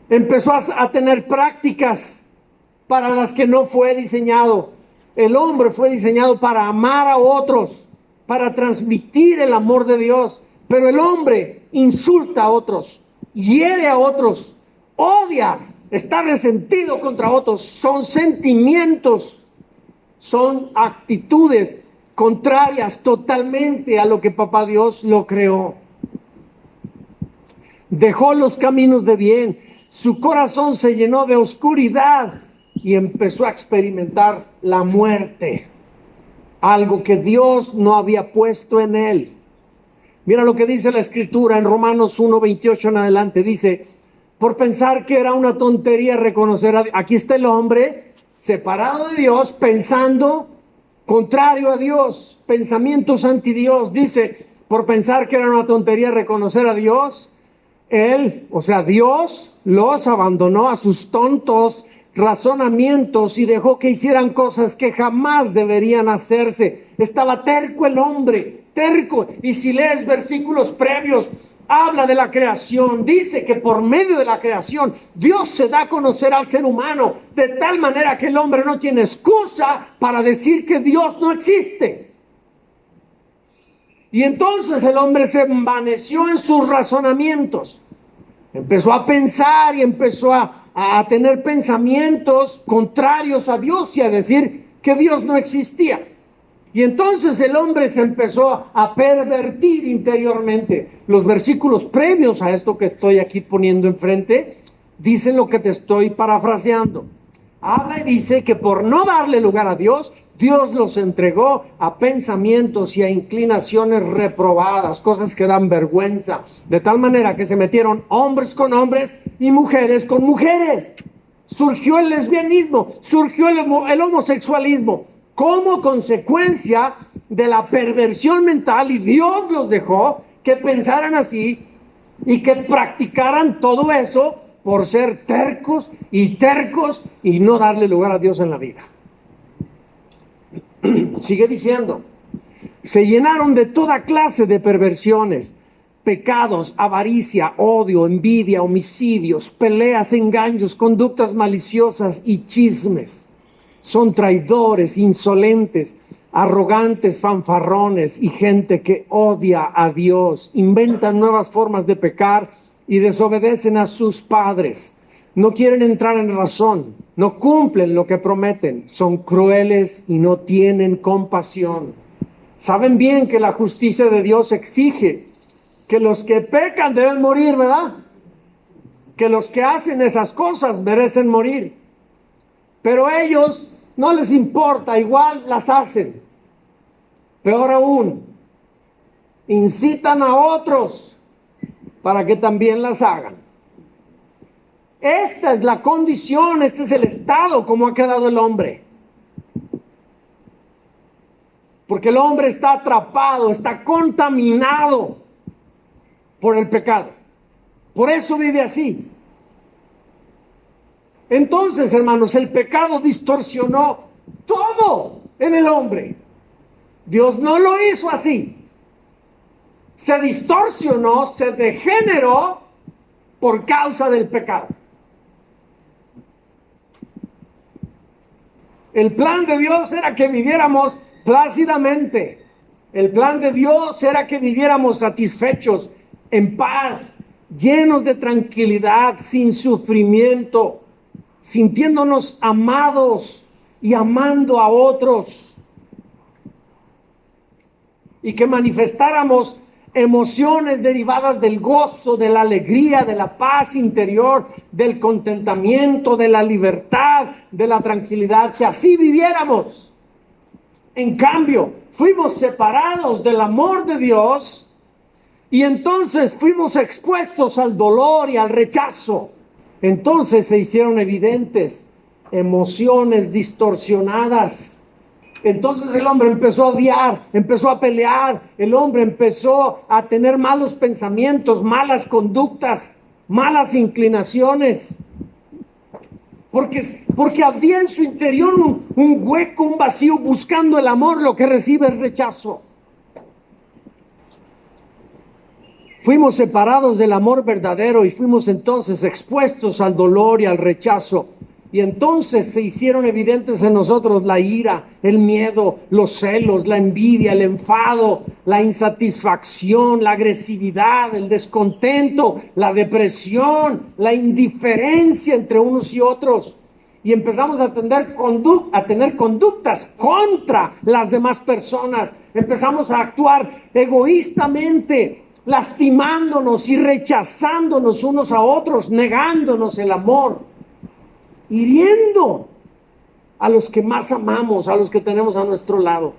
A: Empezó a tener prácticas para las que no fue diseñado. El hombre fue diseñado para amar a otros, para transmitir el amor de Dios. Pero el hombre insulta a otros, hiere a otros, odia, está resentido contra otros. Son sentimientos Son actitudes contrarias totalmente a lo que Papá Dios lo creó. Dejó los caminos de bien, su corazón se llenó de oscuridad y empezó a experimentar la muerte, algo que Dios no había puesto en él. Mira lo que dice la Escritura en Romanos 1:28 en adelante. Dice, por pensar que era una tontería reconocer a Dios. Aquí está el hombre separado de Dios, pensando contrario a Dios, pensamientos anti Dios. Dice, por pensar que era una tontería reconocer a Dios, él, o sea, Dios los abandonó a sus tontos razonamientos y dejó que hicieran cosas que jamás deberían hacerse. Estaba terco el hombre, terco. Y si lees versículos previos, habla de la creación. Dice que por medio de la creación Dios se da a conocer al ser humano de tal manera que el hombre no tiene excusa para decir que Dios no existe. Y entonces el hombre se envaneció en sus razonamientos. Empezó a pensar y empezó a tener pensamientos contrarios a Dios y a decir que Dios no existía. Y entonces el hombre se empezó a pervertir interiormente. Los versículos previos a esto que estoy aquí poniendo enfrente dicen lo que te estoy parafraseando. Habla y dice que por no darle lugar a Dios, Dios los entregó a pensamientos y a inclinaciones reprobadas, cosas que dan vergüenza, de tal manera que se metieron hombres con hombres y mujeres con mujeres. Surgió el lesbianismo, surgió el homosexualismo como consecuencia de la perversión mental, y Dios los dejó que pensaran así y que practicaran todo eso por ser tercos y no darle lugar a Dios en la vida. Sigue diciendo, se llenaron de toda clase de perversiones, pecados, avaricia, odio, envidia, homicidios, peleas, engaños, conductas maliciosas y chismes. Son traidores, insolentes, arrogantes, fanfarrones y gente que odia a Dios. Inventan nuevas formas de pecar y desobedecen a sus padres. No quieren entrar en razón, no cumplen lo que prometen, son crueles y no tienen compasión. Saben bien que la justicia de Dios exige que los que pecan deben morir, ¿verdad? Que los que hacen esas cosas merecen morir. Pero a ellos no les importa, igual las hacen. Peor aún, incitan a otros para que también las hagan. Esta es la condición, este es el estado como ha quedado el hombre. Porque el hombre está atrapado, está contaminado por el pecado. Por eso vive así. Entonces, hermanos, el pecado distorsionó todo en el hombre. Dios no lo hizo así. Se distorsionó, se degeneró por causa del pecado. El plan de Dios era que viviéramos plácidamente. El plan de Dios era que viviéramos satisfechos, en paz, llenos de tranquilidad, sin sufrimiento, sintiéndonos amados y amando a otros. Y que manifestáramos emociones derivadas del gozo, de la alegría, de la paz interior, del contentamiento, de la libertad, de la tranquilidad, que así viviéramos. En cambio, fuimos separados del amor de Dios y entonces fuimos expuestos al dolor y al rechazo. Entonces se hicieron evidentes emociones distorsionadas. Entonces el hombre empezó a odiar, empezó a pelear, el hombre empezó a tener malos pensamientos, malas conductas, malas inclinaciones. Porque había en su interior un hueco, un vacío, buscando el amor, lo que recibe el rechazo. Fuimos separados del amor verdadero y fuimos entonces expuestos al dolor y al rechazo. Y entonces se hicieron evidentes en nosotros la ira, el miedo, los celos, la envidia, el enfado, la insatisfacción, la agresividad, el descontento, la depresión, la indiferencia entre unos y otros. y empezamos a tener conductas contra las demás personas. Empezamos a actuar egoístamente, lastimándonos y rechazándonos unos a otros, negándonos el amor, hiriendo a los que más amamos, a los que tenemos a nuestro lado.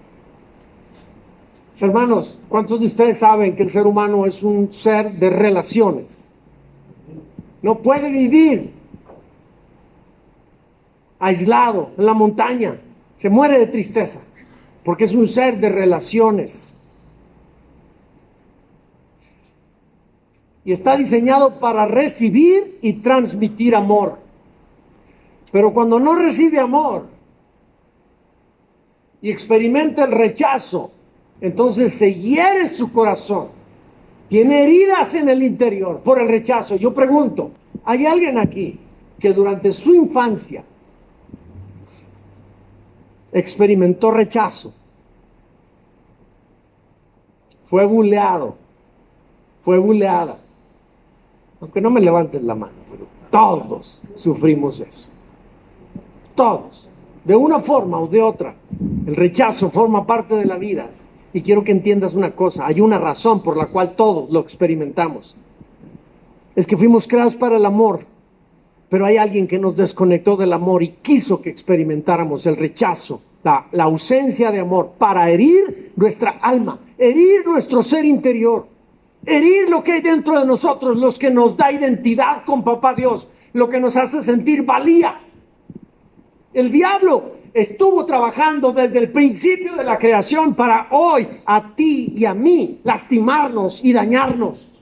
A: Hermanos, ¿cuántos de ustedes saben que el ser humano es un ser de relaciones? No puede vivir aislado en la montaña, se muere de tristeza, porque es un ser de relaciones. Y está diseñado para recibir y transmitir amor. Pero cuando no recibe amor y experimenta el rechazo, entonces se hiere su corazón. Tiene heridas en el interior por el rechazo. Yo pregunto, ¿hay alguien aquí que durante su infancia experimentó rechazo? Fue buleado, fue buleada. Aunque no me levantes la mano, pero todos sufrimos eso. Todos, de una forma o de otra. El rechazo forma parte de la vida. Y quiero que entiendas una cosa, hay una razón por la cual todos lo experimentamos. Es que fuimos creados para el amor, pero hay alguien que nos desconectó del amor y quiso que experimentáramos el rechazo, la ausencia de amor, para herir nuestra alma, herir nuestro ser interior, herir lo que hay dentro de nosotros, lo que nos da identidad con Papá Dios, lo que nos hace sentir valía. El diablo estuvo trabajando desde el principio de la creación para hoy, a ti y a mí, lastimarnos y dañarnos.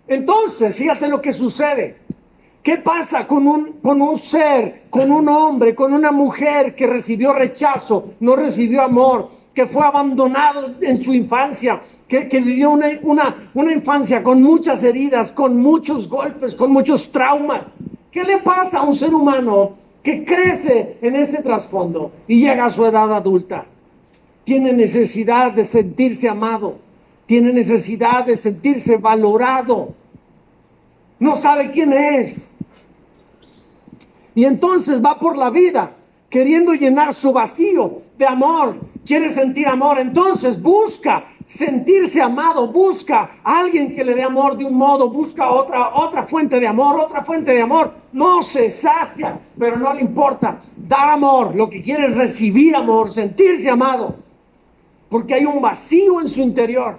A: Entonces, fíjate lo que sucede. ¿Qué pasa con un ser, con un hombre, con una mujer que recibió rechazo, no recibió amor, que fue abandonado en su infancia, que vivió una infancia con muchas heridas, con muchos golpes, con muchos traumas? ¿Qué le pasa a un ser humano que crece en ese trasfondo y llega a su edad adulta? Tiene necesidad de sentirse amado, tiene necesidad de sentirse valorado. No sabe quién es. Y entonces va por la vida queriendo llenar su vacío de amor. Quiere sentir amor, entonces busca sentirse amado, busca a alguien que le dé amor de un modo, busca otra fuente de amor, otra fuente de amor. No se sacia, pero no le importa dar amor. Lo que quiere es recibir amor, sentirse amado, porque hay un vacío en su interior.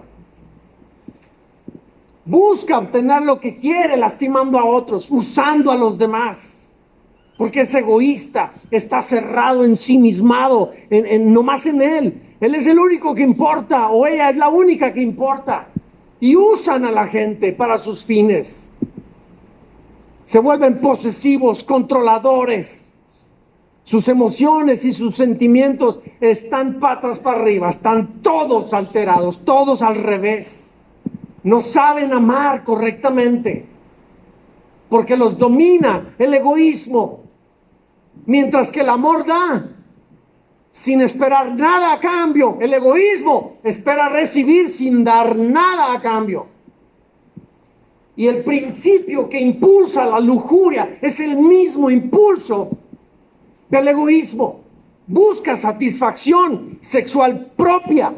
A: Busca obtener lo que quiere, lastimando a otros, usando a los demás. Porque es egoísta, está cerrado, ensimismado, nomás en él. Él es el único que importa, o ella es la única que importa. Y usan a la gente para sus fines. Se vuelven posesivos, controladores. Sus emociones y sus sentimientos están patas para arriba, están todos alterados, todos al revés. No saben amar correctamente, porque los domina el egoísmo, mientras que el amor da, sin esperar nada a cambio. El egoísmo espera recibir sin dar nada a cambio. Y el principio que impulsa la lujuria es el mismo impulso del egoísmo. Busca satisfacción sexual propia,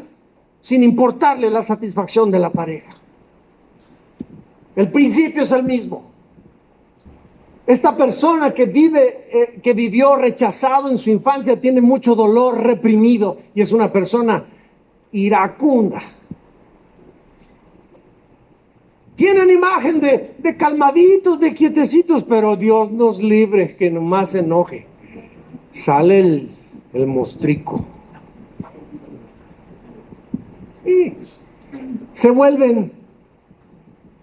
A: sin importarle la satisfacción de la pareja. El principio es el mismo. Esta persona que vivió rechazado en su infancia tiene mucho dolor reprimido y es una persona iracunda. Tienen imagen de calmaditos, de quietecitos, pero Dios nos libre que nomás se enoje. Sale el mostrico. Y se vuelven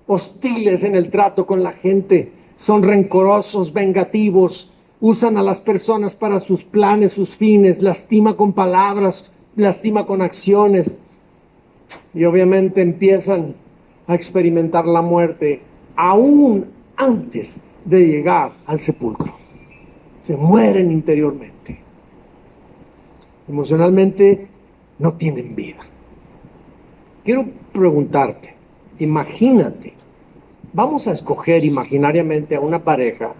A: hostiles en el trato con la gente. Son rencorosos, vengativos, usan a las personas para sus planes, sus fines, lastima con palabras, lastima con acciones. Y obviamente empiezan a experimentar la muerte aún antes de llegar al sepulcro. Se mueren interiormente. Emocionalmente no tienen vida. Quiero preguntarte, imagínate Vamos a escoger imaginariamente a una pareja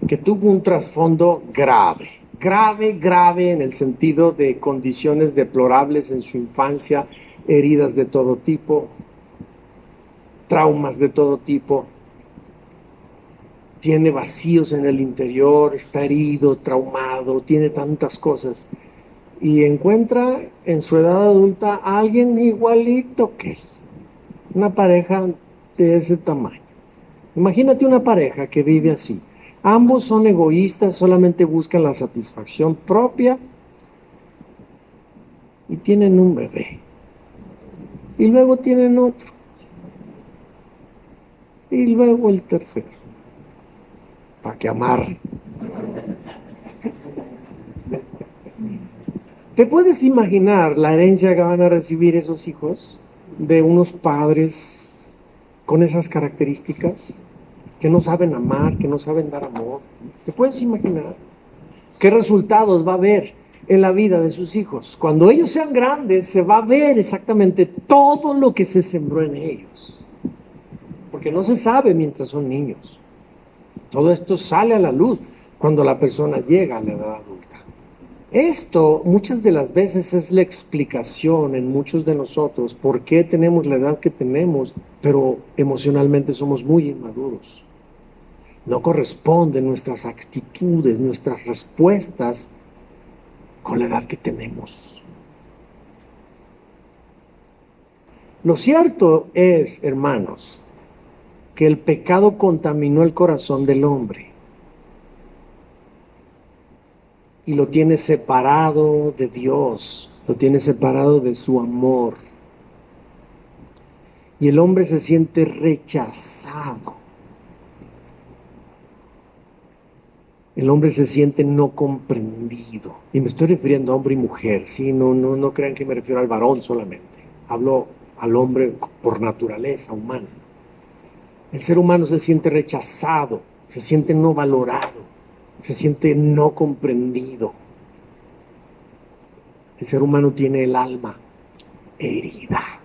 A: que tuvo un trasfondo grave, grave en el sentido de condiciones deplorables en su infancia, heridas de todo tipo, traumas de todo tipo, tiene vacíos en el interior, está herido, traumado, tiene tantas cosas. Y encuentra en su edad adulta a alguien igualito que él, una pareja de ese tamaño. Imagínate una pareja que vive así. Ambos son egoístas, solamente buscan la satisfacción propia y tienen un bebé. Y luego tienen otro. Y luego el tercero. Para que amarre. ¿Te puedes imaginar la herencia que van a recibir esos hijos de unos padres con esas características? Que no saben amar, que no saben dar amor. ¿Te puedes imaginar qué resultados va a haber en la vida de sus hijos? Cuando ellos sean grandes, se va a ver exactamente todo lo que se sembró en ellos. Porque no se sabe mientras son niños. Todo esto sale a la luz cuando la persona llega a la edad adulta. Esto muchas de las veces es la explicación en muchos de nosotros por qué tenemos la edad que tenemos, pero emocionalmente somos muy inmaduros. No corresponden nuestras actitudes, nuestras respuestas con la edad que tenemos. Lo cierto es, hermanos, que el pecado contaminó el corazón del hombre y lo tiene separado de Dios, lo tiene separado de su amor. Y el hombre se siente rechazado. El hombre se siente no comprendido. Y me estoy refiriendo a hombre y mujer, ¿sí? No crean que me refiero al varón solamente. Hablo al hombre por naturaleza humana. El ser humano se siente rechazado, se siente no valorado, se siente no comprendido. El ser humano tiene el alma herida.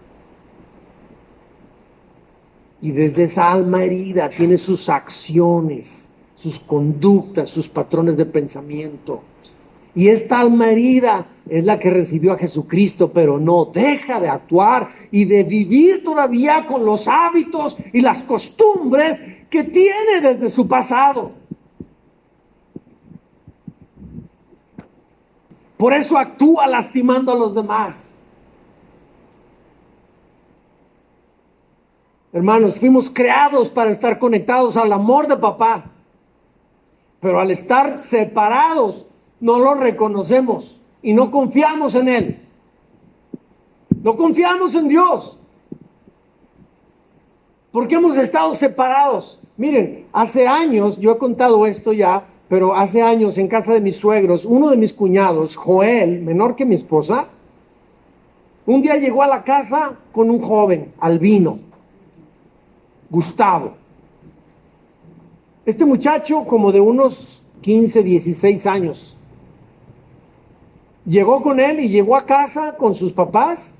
A: Y desde esa alma herida tiene sus acciones, sus conductas, sus patrones de pensamiento. Y esta alma herida es la que recibió a Jesucristo, pero no deja de actuar y de vivir todavía con los hábitos y las costumbres que tiene desde su pasado. Por eso actúa lastimando a los demás. Hermanos, fuimos creados para estar conectados al amor de papá, pero al estar separados no lo reconocemos y no confiamos en él. No confiamos en Dios porque hemos estado separados. Miren, hace años, yo he contado esto ya, pero hace años en casa de mis suegros, uno de mis cuñados, Joel, menor que mi esposa, un día llegó a la casa con un joven albino, Gustavo. Este muchacho como de unos 15, 16 años. Llegó con él y llegó a casa con sus papás.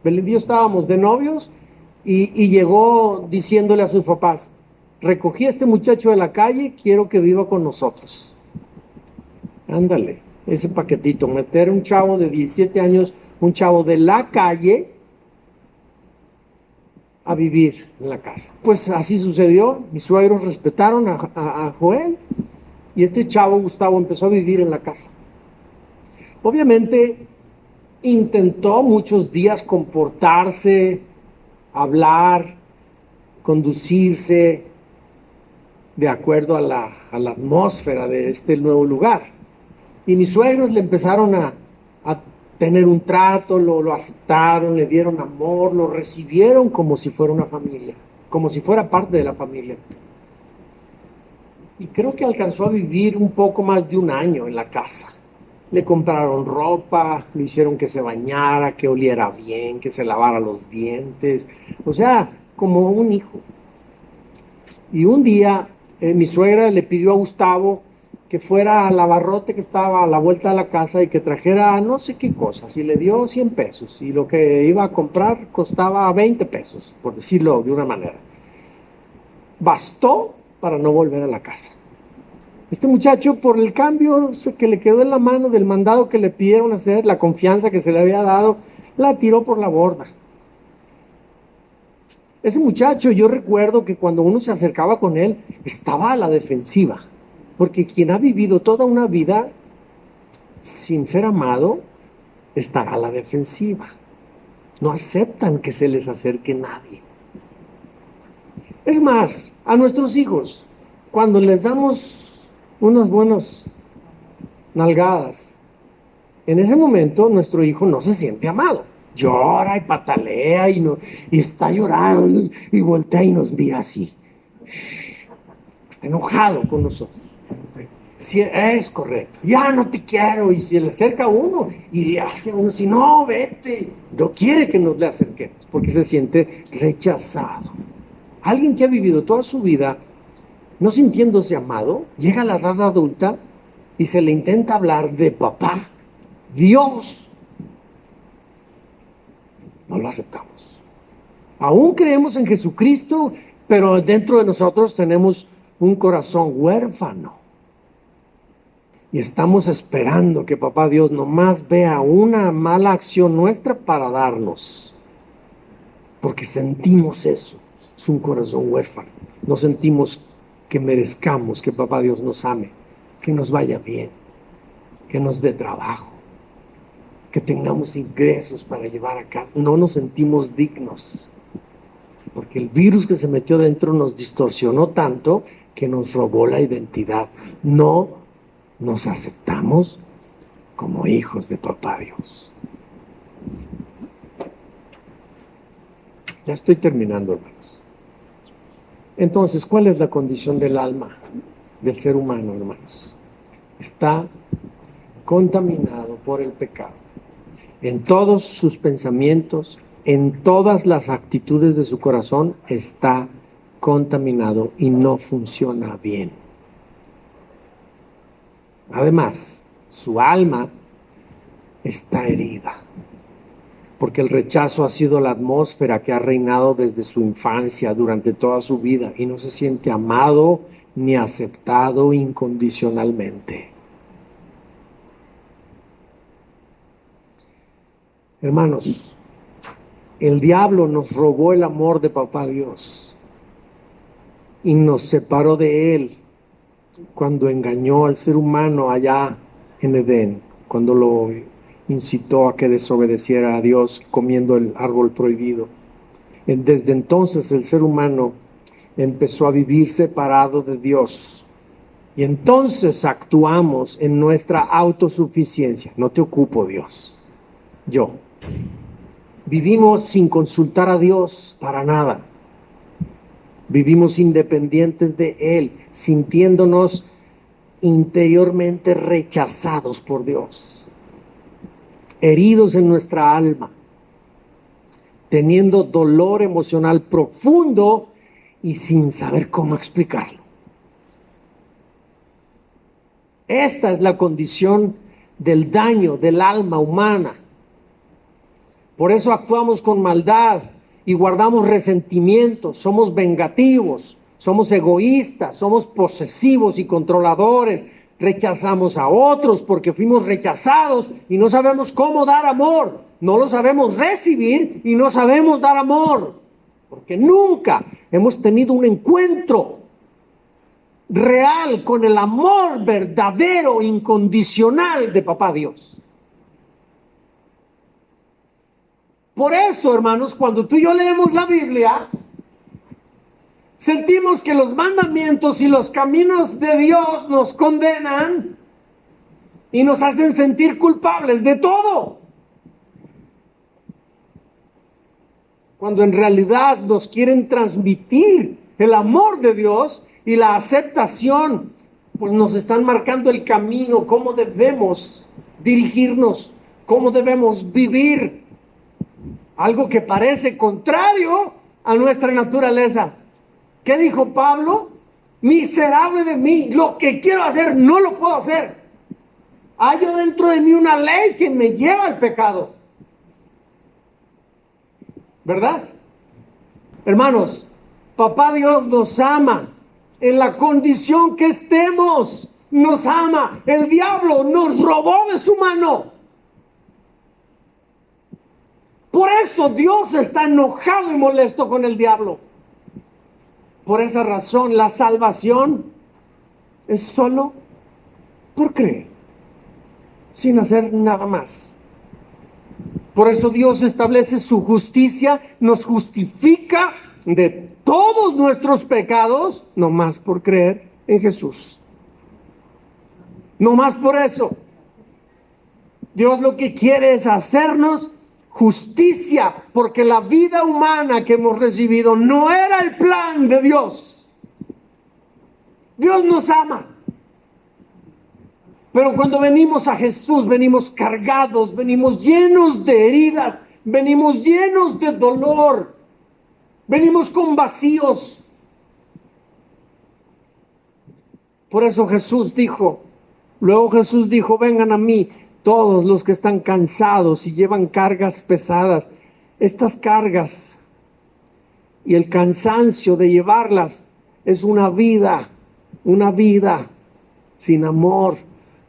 A: Belén y yo estábamos de novios y llegó diciéndole a sus papás: recogí a este muchacho de la calle, quiero que viva con nosotros. Ándale, ese paquetito, meter un chavo de 17 años, un chavo de la calle, a vivir en la casa. Pues así sucedió. Mis suegros respetaron a Joel y este chavo Gustavo empezó a vivir en la casa. Obviamente intentó muchos días comportarse, hablar, conducirse de acuerdo a la atmósfera de este nuevo lugar. Y mis suegros le empezaron a tener un trato, lo aceptaron, le dieron amor, lo recibieron como si fuera una familia, como si fuera parte de la familia. Y creo que alcanzó a vivir un poco más de un año en la casa. Le compraron ropa, le hicieron que se bañara, que oliera bien, que se lavara los dientes, o sea, como un hijo. Y un día mi suegra le pidió a Gustavo que fuera al abarrote que estaba a la vuelta de la casa y que trajera no sé qué cosas, y le dio 100 pesos, y lo que iba a comprar costaba 20 pesos, por decirlo de una manera. bastó para no volver a la casa. Este muchacho, por el cambio que le quedó en la mano del mandado que le pidieron hacer, la confianza que se le había dado, la tiró por la borda. Ese muchacho, yo recuerdo que cuando uno se acercaba con él, estaba a la defensiva, porque quien ha vivido toda una vida sin ser amado, está a la defensiva. No aceptan que se les acerque nadie. Es más, a nuestros hijos, cuando les damos unas buenas nalgadas, en ese momento nuestro hijo no se siente amado. Llora y patalea y está llorando y voltea y nos mira así. Está enojado con nosotros. Si es correcto, ya no te quiero, y se le acerca a uno y le hace a uno si no, vete, no quiere que nos le acerquemos porque se siente rechazado. Alguien que ha vivido toda su vida no sintiéndose amado, llega a la edad adulta y se le intenta hablar de papá, Dios. No lo aceptamos. Aún creemos en Jesucristo, pero dentro de nosotros tenemos un corazón huérfano. Y estamos esperando que papá Dios nomás vea una mala acción nuestra para darnos. Porque sentimos eso. Es un corazón huérfano. No sentimos que merezcamos que papá Dios nos ame, que nos vaya bien, que nos dé trabajo, que tengamos ingresos para llevar a cabo. No nos sentimos dignos. Porque el virus que se metió dentro nos distorsionó tanto que nos robó la identidad. No nos aceptamos como hijos de papá Dios. Ya estoy terminando, hermanos. Entonces, ¿cuál es la condición del alma del ser humano, hermanos? Está contaminado por el pecado. En todos sus pensamientos, en todas las actitudes de su corazón, está contaminado y no funciona bien. Además, su alma está herida, porque el rechazo ha sido la atmósfera que ha reinado desde su infancia, durante toda su vida, y no se siente amado ni aceptado incondicionalmente. Hermanos, el diablo nos robó el amor de papá Dios y nos separó de él cuando engañó al ser humano allá en Edén, cuando lo incitó a que desobedeciera a Dios comiendo el árbol prohibido. Desde entonces el ser humano empezó a vivir separado de Dios y entonces actuamos en nuestra autosuficiencia. No te ocupo, Dios, yo. Vivimos sin consultar a Dios para nada. Vivimos independientes de Él, sintiéndonos interiormente rechazados por Dios, heridos en nuestra alma, teniendo dolor emocional profundo y sin saber cómo explicarlo. Esta es la condición del daño del alma humana. Por eso actuamos con maldad y guardamos resentimientos, somos vengativos, somos egoístas, somos posesivos y controladores, rechazamos a otros porque fuimos rechazados y no sabemos cómo dar amor, no lo sabemos recibir y no sabemos dar amor, porque nunca hemos tenido un encuentro real con el amor verdadero, incondicional de papá Dios. Por eso, hermanos, cuando tú y yo leemos la Biblia, sentimos que los mandamientos y los caminos de Dios nos condenan y nos hacen sentir culpables de todo. Cuando en realidad nos quieren transmitir el amor de Dios y la aceptación, pues nos están marcando el camino, cómo debemos dirigirnos, cómo debemos vivir. Algo que parece contrario a nuestra naturaleza. ¿Qué dijo Pablo? Miserable de mí, lo que quiero hacer no lo puedo hacer. Hay dentro de mí una ley que me lleva al pecado. ¿Verdad? Hermanos, Papá Dios nos ama en la condición que estemos. Nos ama. El diablo nos robó de su mano. Por eso Dios está enojado y molesto con el diablo. Por esa razón, la salvación es solo por creer, sin hacer nada más. Por eso Dios establece su justicia, nos justifica de todos nuestros pecados, no más por creer en Jesús. No más por eso. Dios lo que quiere es hacernos justicia, porque la vida humana que hemos recibido no era el plan de Dios. Dios nos ama. Pero cuando venimos a Jesús, venimos cargados, venimos llenos de heridas, venimos llenos de dolor, venimos con vacíos. Por eso luego Jesús dijo, vengan a mí todos los que están cansados y llevan cargas pesadas. Estas cargas y el cansancio de llevarlas es una vida sin amor,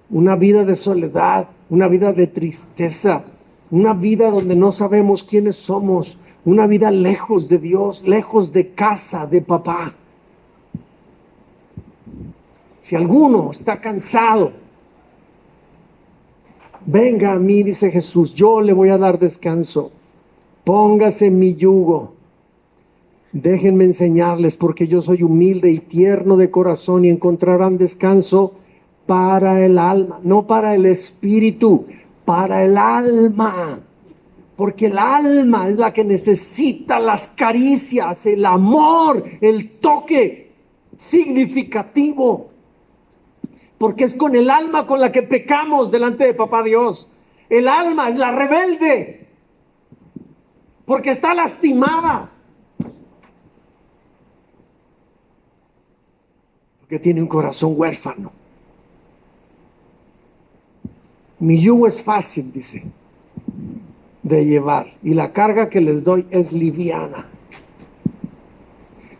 A: una vida de soledad, una vida de tristeza, una vida donde no sabemos quiénes somos, una vida lejos de Dios, lejos de casa, de papá. Si alguno está cansado, venga a mí, dice Jesús, yo le voy a dar descanso. Póngase mi yugo. Déjenme enseñarles, porque yo soy humilde y tierno de corazón, y encontrarán descanso para el alma, no para el espíritu, para el alma. Porque el alma es la que necesita las caricias, el amor, el toque significativo. Porque es con el alma con la que pecamos delante de Papá Dios. El alma es la rebelde, porque está lastimada, porque tiene un corazón huérfano. Mi yugo es fácil, dice, de llevar, y la carga que les doy es liviana.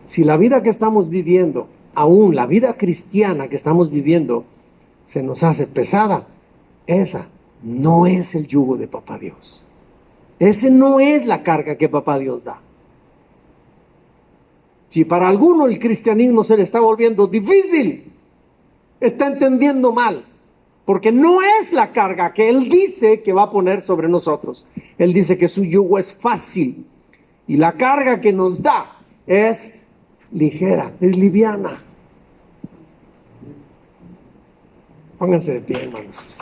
A: Si la vida que estamos viviendo, aún la vida cristiana que estamos viviendo, se nos hace pesada, esa no es el yugo de Papá Dios. Ese no es la carga que Papá Dios da. Si para alguno el cristianismo se le está volviendo difícil, está entendiendo mal, porque no es la carga que Él dice que va a poner sobre nosotros. Él dice que su yugo es fácil, y la carga que nos da es ligera, es liviana. Pónganse de pie, hermanos.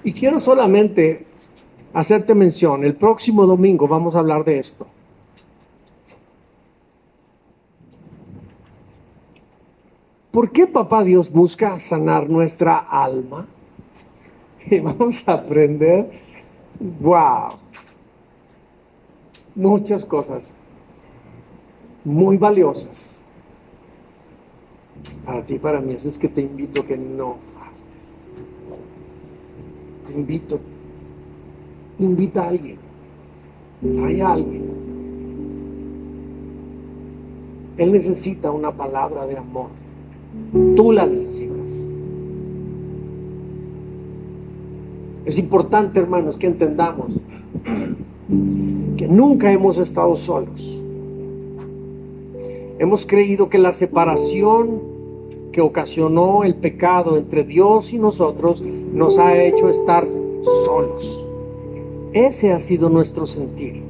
A: Y quiero solamente hacerte mención, el próximo domingo vamos a hablar de esto. ¿Por qué Papá Dios busca sanar nuestra alma? Y vamos a aprender, wow, muchas cosas muy valiosas para ti y para mí. Así es que te invito a que no faltes. Te invita a alguien, trae a alguien. Él necesita una palabra de amor. Tú la necesitas. Es importante, hermanos, que entendamos que nunca hemos estado solos. Hemos creído que la separación que ocasionó el pecado entre Dios y nosotros nos ha hecho estar solos. Ese ha sido nuestro sentir.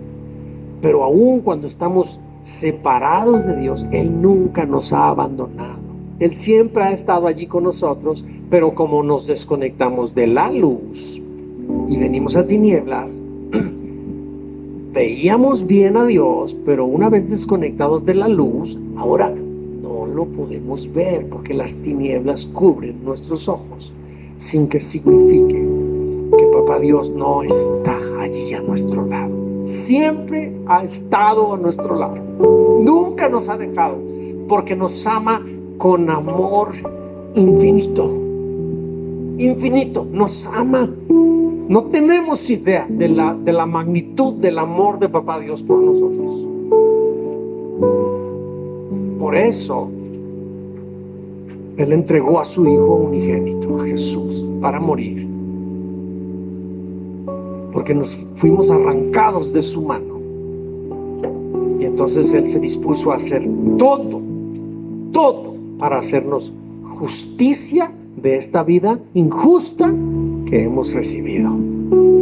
A: Pero aun cuando estamos separados de Dios, Él nunca nos ha abandonado. Él siempre ha estado allí con nosotros, pero como nos desconectamos de la luz y venimos a tinieblas, veíamos bien a Dios, pero una vez desconectados de la luz, ahora no lo podemos ver, porque las tinieblas cubren nuestros ojos, sin que signifique que Papá Dios no está allí a nuestro lado. Siempre ha estado a nuestro lado, nunca nos ha dejado, porque nos ama con amor infinito. infinito, nos ama. No tenemos idea de la magnitud del amor de Papá Dios por nosotros. Por eso Él entregó a su Hijo unigénito, a Jesús, para morir. Porque nos fuimos arrancados de su mano. Y entonces Él se dispuso a hacer todo para hacernos justicia de esta vida injusta que hemos recibido.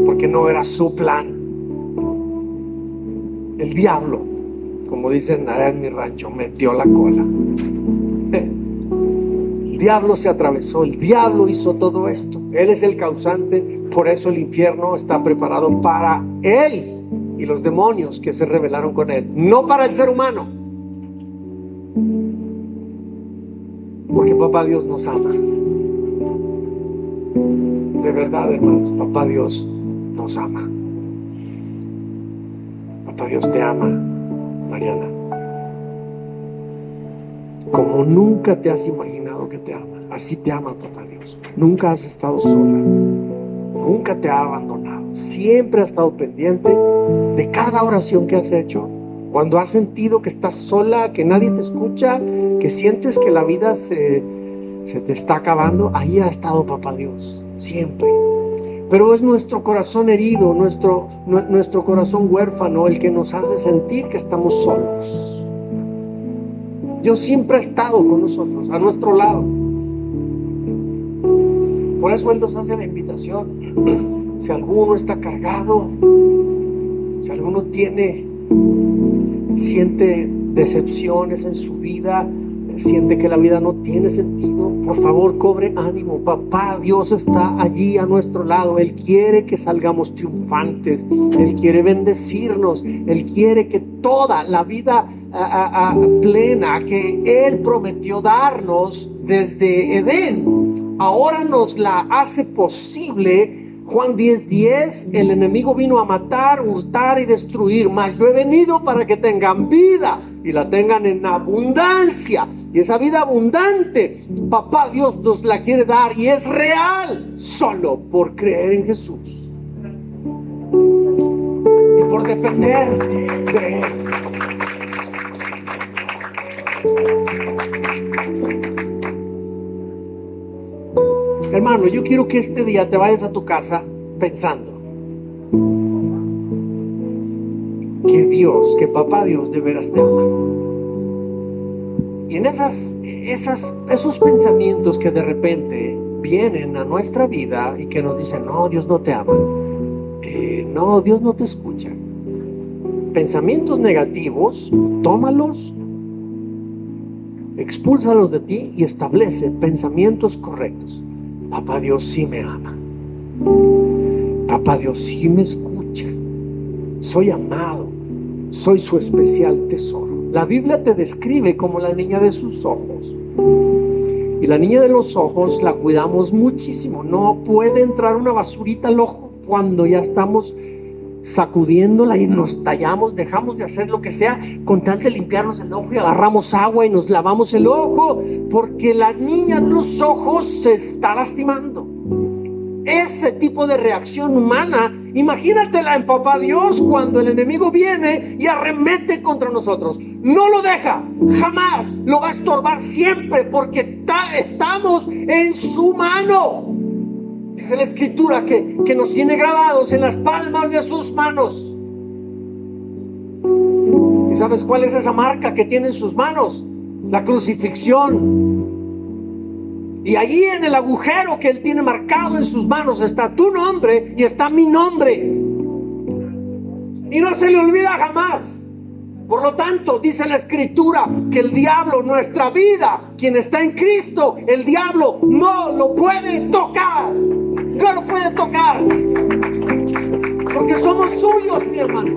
A: Porque no era su plan. El diablo, como dicen allá en mi rancho, metió la cola. El diablo se atravesó, el diablo hizo todo esto. Él es el causante, por eso el infierno está preparado para él y los demonios que se rebelaron con él, no para el ser humano. Porque Papá Dios nos ama. De verdad, hermanos, Papá Dios nos ama. Papá Dios te ama, Mariana, como nunca te has imaginado que te ama. Así te ama Papá Dios. Nunca has estado sola, nunca te ha abandonado. Siempre ha estado pendiente de cada oración que has hecho. Cuando has sentido que estás sola, que nadie te escucha, que sientes que la vida se te está acabando, ahí ha estado Papá Dios, siempre. Pero es nuestro corazón herido, nuestro corazón huérfano, el que nos hace sentir que estamos solos. Dios siempre ha estado con nosotros, a nuestro lado. Por eso Él nos hace la invitación. Si alguno está cargado, si alguno siente decepciones en su vida, siente que la vida no tiene sentido, por favor cobre ánimo. Papá Dios está allí a nuestro lado. Él quiere que salgamos triunfantes. Él quiere bendecirnos. Él quiere que toda la vida plena que Él prometió darnos desde Edén, ahora nos la hace posible. Juan 10:10, el enemigo vino a matar, hurtar y destruir, mas yo he venido para que tengan vida y la tengan en abundancia. Y esa vida abundante, Papá Dios nos la quiere dar, y es real solo por creer en Jesús y por depender de Él. Hermano, yo quiero que este día te vayas a tu casa pensando que Papá Dios de veras te ama. Y en esos pensamientos que de repente vienen a nuestra vida y que nos dicen, no, Dios no te ama, no, Dios no te escucha. Pensamientos negativos, tómalos, expúlsalos de ti y establece pensamientos correctos. Papá Dios sí me ama. Papá Dios sí me escucha. Soy amado. Soy su especial tesoro. La Biblia te describe como la niña de sus ojos. Y la niña de los ojos la cuidamos muchísimo. No puede entrar una basurita al ojo cuando ya estamos sacudiéndola y nos tallamos, dejamos de hacer lo que sea con tal de limpiarnos el ojo, y agarramos agua y nos lavamos el ojo, porque la niña de los ojos se está lastimando. Ese tipo de reacción humana, imagínatela en Papá Dios cuando el enemigo viene y arremete contra nosotros. No lo deja, jamás lo va a estorbar, siempre, porque estamos en su mano. Dice la Escritura que nos tiene grabados en las palmas de sus manos. ¿Y sabes cuál es esa marca que tiene en sus manos? La crucifixión. Y allí en el agujero que Él tiene marcado en sus manos está tu nombre y está mi nombre. Y no se le olvida jamás. Por lo tanto, dice la Escritura que el diablo, nuestra vida, quien está en Cristo, el diablo no lo puede tocar. No lo puede tocar. Porque somos suyos, mi hermano.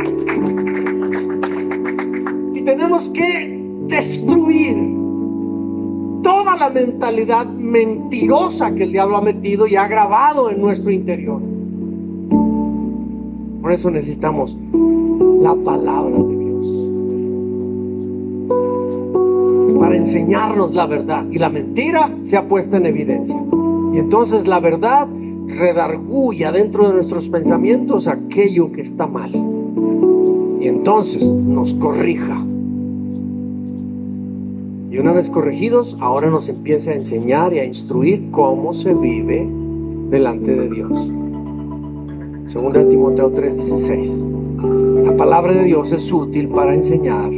A: Y tenemos que destruir toda la mentalidad mentirosa que el diablo ha metido y ha grabado en nuestro interior. Por eso necesitamos la palabra de Dios para enseñarnos la verdad, y la mentira se ha puesto en evidencia. Y entonces la verdad redarguya dentro de nuestros pensamientos aquello que está mal. Y entonces nos corrija. Y una vez corregidos, ahora nos empieza a enseñar y a instruir cómo se vive delante de Dios. 2 Timoteo 3:16. La palabra de Dios es útil para enseñar,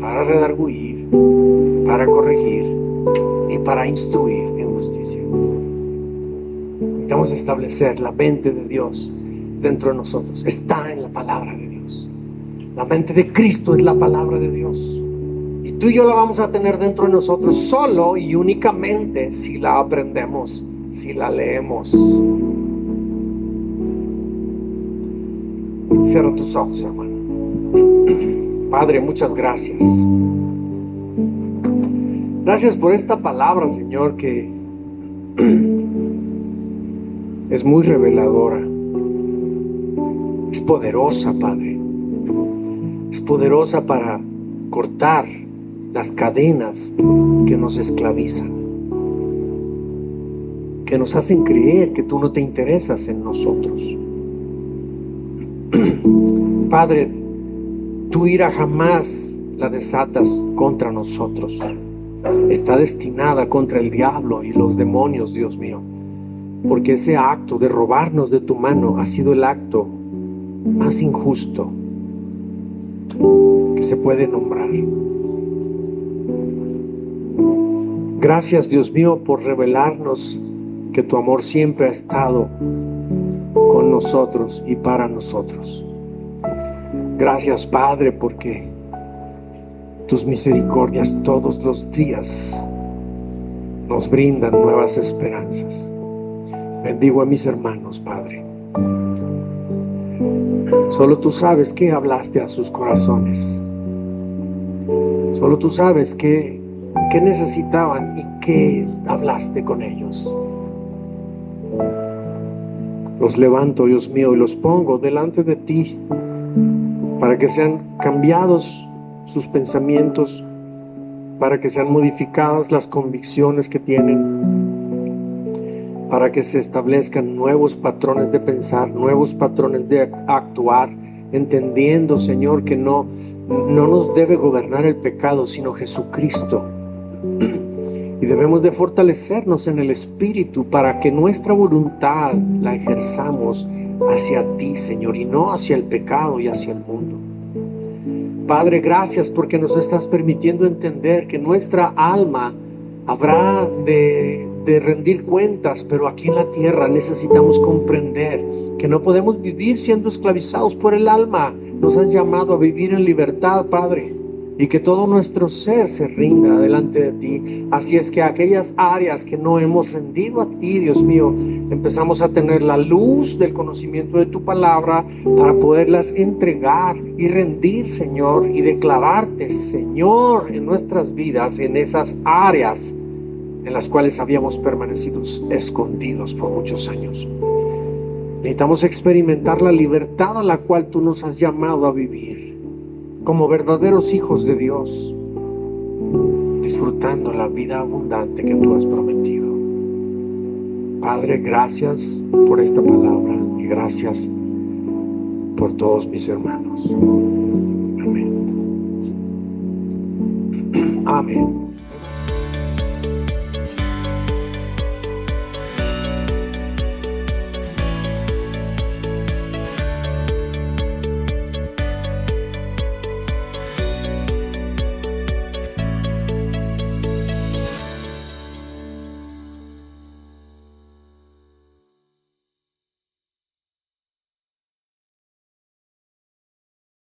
A: para redarguir, para corregir y para instruir en justicia. Necesitamos establecer la mente de Dios dentro de nosotros. Está en la palabra de Dios. La mente de Cristo es la palabra de Dios. Y tú y yo la vamos a tener dentro de nosotros solo y únicamente si la aprendemos, si la leemos. Cierra tus ojos, hermano. Padre, muchas gracias. Gracias por esta palabra, Señor, que es muy reveladora. Es poderosa, Padre. Es poderosa para cortar las cadenas que nos esclavizan, que nos hacen creer que tú no te interesas en nosotros. Padre, tu ira jamás la desatas contra nosotros. Está destinada contra el diablo y los demonios, Dios mío, porque ese acto de robarnos de tu mano ha sido el acto más injusto que se puede nombrar. Gracias, Dios mío, por revelarnos que tu amor siempre ha estado con nosotros y para nosotros. Gracias, Padre, porque tus misericordias todos los días nos brindan nuevas esperanzas. Bendigo a mis hermanos, Padre. Solo tú sabes qué hablaste a sus corazones. Solo tú sabes qué necesitaban y qué hablaste con ellos. Los levanto, Dios mío, y los pongo delante de ti para que sean cambiados sus pensamientos, para que sean modificadas las convicciones que tienen, para que se establezcan nuevos patrones de pensar, nuevos patrones de actuar, entendiendo, Señor, que no nos debe gobernar el pecado, sino Jesucristo. Y debemos de fortalecernos en el Espíritu para que nuestra voluntad la ejerzamos hacia ti, Señor, y no hacia el pecado y hacia el mundo. Padre, gracias porque nos estás permitiendo entender que nuestra alma habrá de rendir cuentas, pero aquí en la tierra necesitamos comprender que no podemos vivir siendo esclavizados por el alma. Nos has llamado a vivir en libertad, Padre, y que todo nuestro ser se rinda delante de ti. Así es que aquellas áreas que no hemos rendido a ti, Dios mío, empezamos a tener la luz del conocimiento de tu palabra para poderlas entregar y rendir, Señor, y declararte, Señor, en nuestras vidas, en esas áreas en las cuales habíamos permanecido escondidos por muchos años. Necesitamos experimentar la libertad a la cual tú nos has llamado a vivir como verdaderos hijos de Dios, disfrutando la vida abundante que tú has prometido. Padre, gracias por esta palabra y gracias por todos mis hermanos. Amén. Amén.